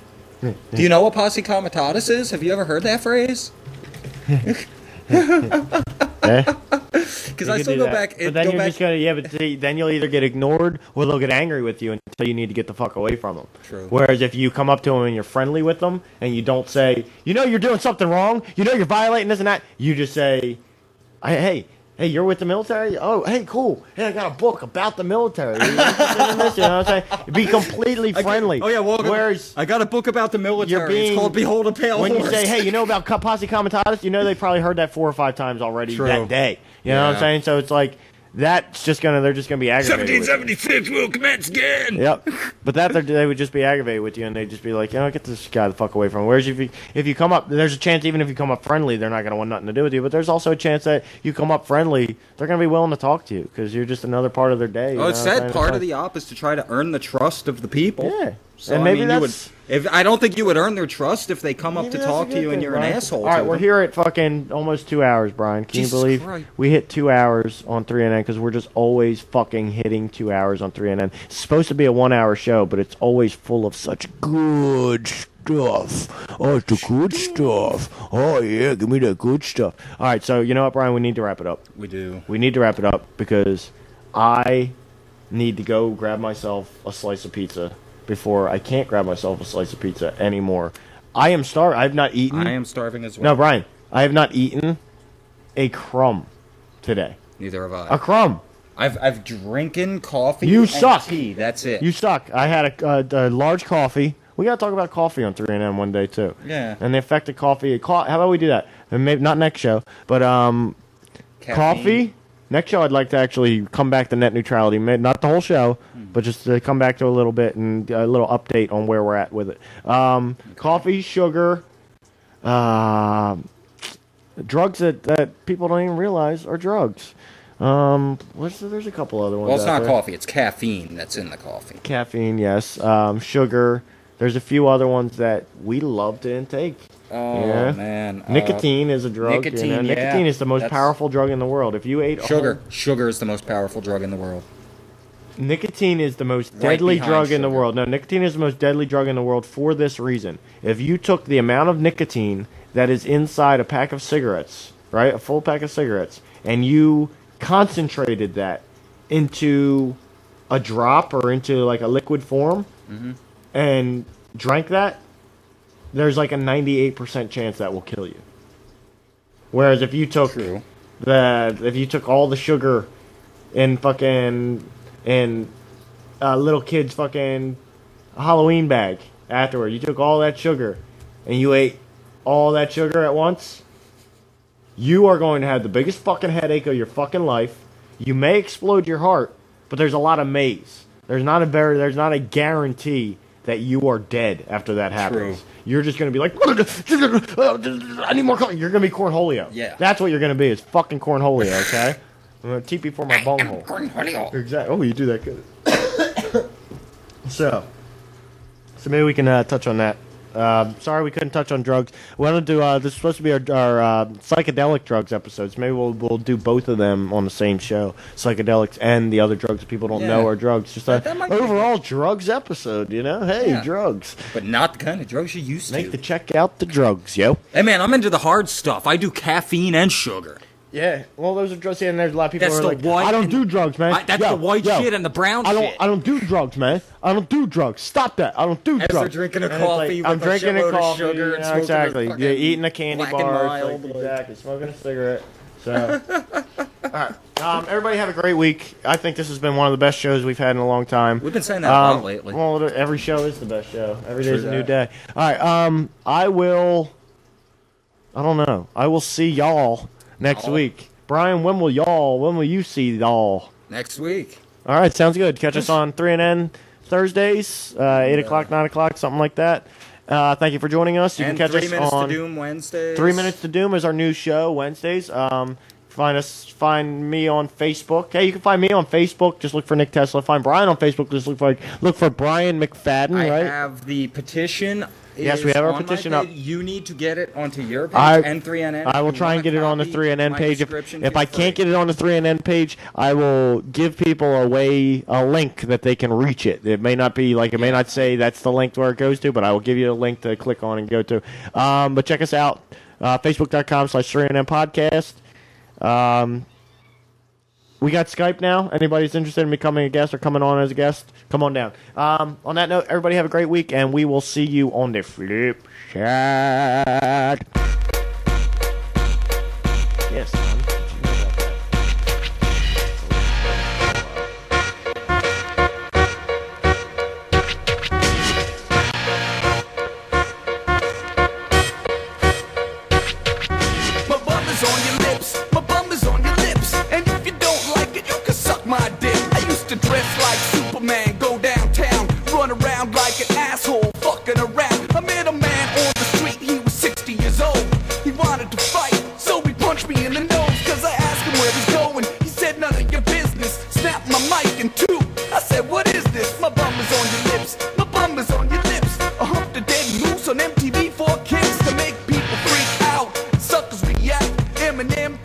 Do you know what posse comitatus is? Have you ever heard that phrase? Because I still go back. But then you're just gonna, but see, then you'll either get ignored or they'll get angry with you until you need to get the fuck away from them. True. Whereas if you come up to them and you're friendly with them and you don't say, you're doing something wrong, you're violating this and that, you just say, hey, you're with the military? Oh, hey, cool. Hey, I got a book about the military. You interested in this? You know what I'm saying? Be completely friendly. Whereas I got a book about the military. It's called Behold a Pale Horse. When you say, hey, you know about posse comitatus? They probably heard that 4 or 5 times already that day. You know what I'm saying? So it's like, they're just gonna be aggravated. 1776 will commence again. Yep. But they would just be aggravated with you, and they'd just be like, get this guy the fuck away from him. Whereas if you come up, there's a chance even if you come up friendly, they're not gonna want nothing to do with you. But there's also a chance that you come up friendly, they're gonna be willing to talk to you because you're just another part of their day. Oh, it's said part of the op is to try to earn the trust of the people. Yeah. So, and maybe that's... I don't think you would earn their trust if they come up to talk to you and you're an asshole. All right, we're here at fucking almost 2 hours, Brian. Can you believe we hit 2 hours on 3NN because we're just always fucking hitting 2 hours on 3NN. It's supposed to be a 1 hour show, but it's always full of such good stuff. Oh, it's the good stuff. Oh, yeah, give me that good stuff. All right, so you know what, Brian? We need to wrap it up. We do. We need to wrap it up because I need to go grab myself a slice of pizza before I can't grab myself a slice of pizza anymore. I am starving. I have not eaten. I am starving as well. No, Brian, I have not eaten a crumb today. Neither have I. A crumb. I've drinking coffee. You and suck. Tea. That's it. You suck. I had a large coffee. We gotta talk about coffee on 3NM one day too. Yeah. And the effect of coffee. How about we do that? And maybe not next show, but coffee. Next show, I'd like to actually come back to net neutrality. Not the whole show, but just to come back to a little bit and a little update on where we're at with it. Coffee, sugar, drugs that people don't even realize are drugs. There's a couple other ones. Well, it's not there. coffee. It's caffeine that's in the coffee. Caffeine, yes. Sugar. There's a few other ones that we love to intake. Oh, yeah. man. Nicotine is a drug. Nicotine, Nicotine is the most powerful drug in the world. If you ate Sugar is the most powerful drug in the world. Nicotine is the most deadly drug in the world. No, nicotine is the most deadly drug in the world for this reason. If you took the amount of nicotine that is inside a pack of cigarettes, right, a full pack of cigarettes, and you concentrated that into a drop or into like a liquid form and drank that, there's like a 98% chance that will kill you. Whereas if you took all the sugar in fucking little kid's fucking Halloween bag afterward, you took all that sugar and you ate all that sugar at once, you are going to have the biggest fucking headache of your fucking life. You may explode your heart, but there's a lot of maze. There's not a guarantee that you are dead after that happens. True. You're just going to be like, I need more coffee. You're going to be cornholio. Yeah. That's what you're going to be, is fucking cornholio, okay? I'm going to TP for my bunghole. Cornholio. Exactly. Oh, you do that good. So maybe we can touch on that. Sorry we couldn't touch on drugs. We want to do, this is supposed to be our psychedelic drugs episodes. Maybe we'll do both of them on the same show. Psychedelics and the other drugs that people don't know are drugs. Just an overall drugs episode, you know? Hey, drugs. But not the kind of drugs you used to. Make the check out the drugs, yo. Hey, man, I'm into the hard stuff. I do caffeine and sugar. Yeah, well, those are drugs, and there's a lot of people That's who are the like, white I don't do drugs, man. That's the white shit and the brown shit. I don't do drugs, man. I don't do drugs. Stop that. I don't do drugs. They're drinking a coffee I'm with drinking a coffee, sugar and smoking exactly. a You're eating a candy Black and bar. Mild, Exactly. Smoking a cigarette. So, all right. Everybody have a great week. I think this has been one of the best shows we've had in a long time. We've been saying that a lot lately. Well, every show is the best show. Every day is a new day. All right. I will see y'all next week. Brian, when will you see y'all? Next week. All right, sounds good. Catch us on 3NN Thursdays, 8 o'clock, 9 o'clock, something like that. Thank you for joining us. You can catch us on 3 Minutes to Doom Wednesdays. 3 Minutes to Doom is our new show Wednesdays. Find me on Facebook. Hey, you can find me on Facebook. Just look for Nick Tesla. Find Brian on Facebook. Just look for Brian McFadden. Right? I have the petition. Yes, we have our petition up. You need to get it onto your page and 3NN. I will try and get it on the 3NN page. If I can't get it on the 3NN page, I will give people a link that they can reach it. It may not be like, it may not say that's the link where it goes to, but I will give you a link to click on and go to. But check us out, Facebook.com/3NN podcast. We got Skype now. Anybody's interested in becoming a guest or coming on as a guest, come on down. On that note, everybody have a great week, and we will see you on the flip side. Yes, son. What you know about that? My bum is on your lips, my bum is on your lips. And if you don't like it, you can suck my dick. I used to dress like Superman, go downtown, run around like an asshole, fucking around. I met a man on the street, he was 60 years old. He wanted to fight, so he punched me in the nose. Cause I asked him where he's going, he said none of your business. Snapped my mic in two, I said what is this? My bum is on your lips, my bum is on your lips. I humped a dead moose on MTV for kicks to make people freak out. Suckers react, Eminem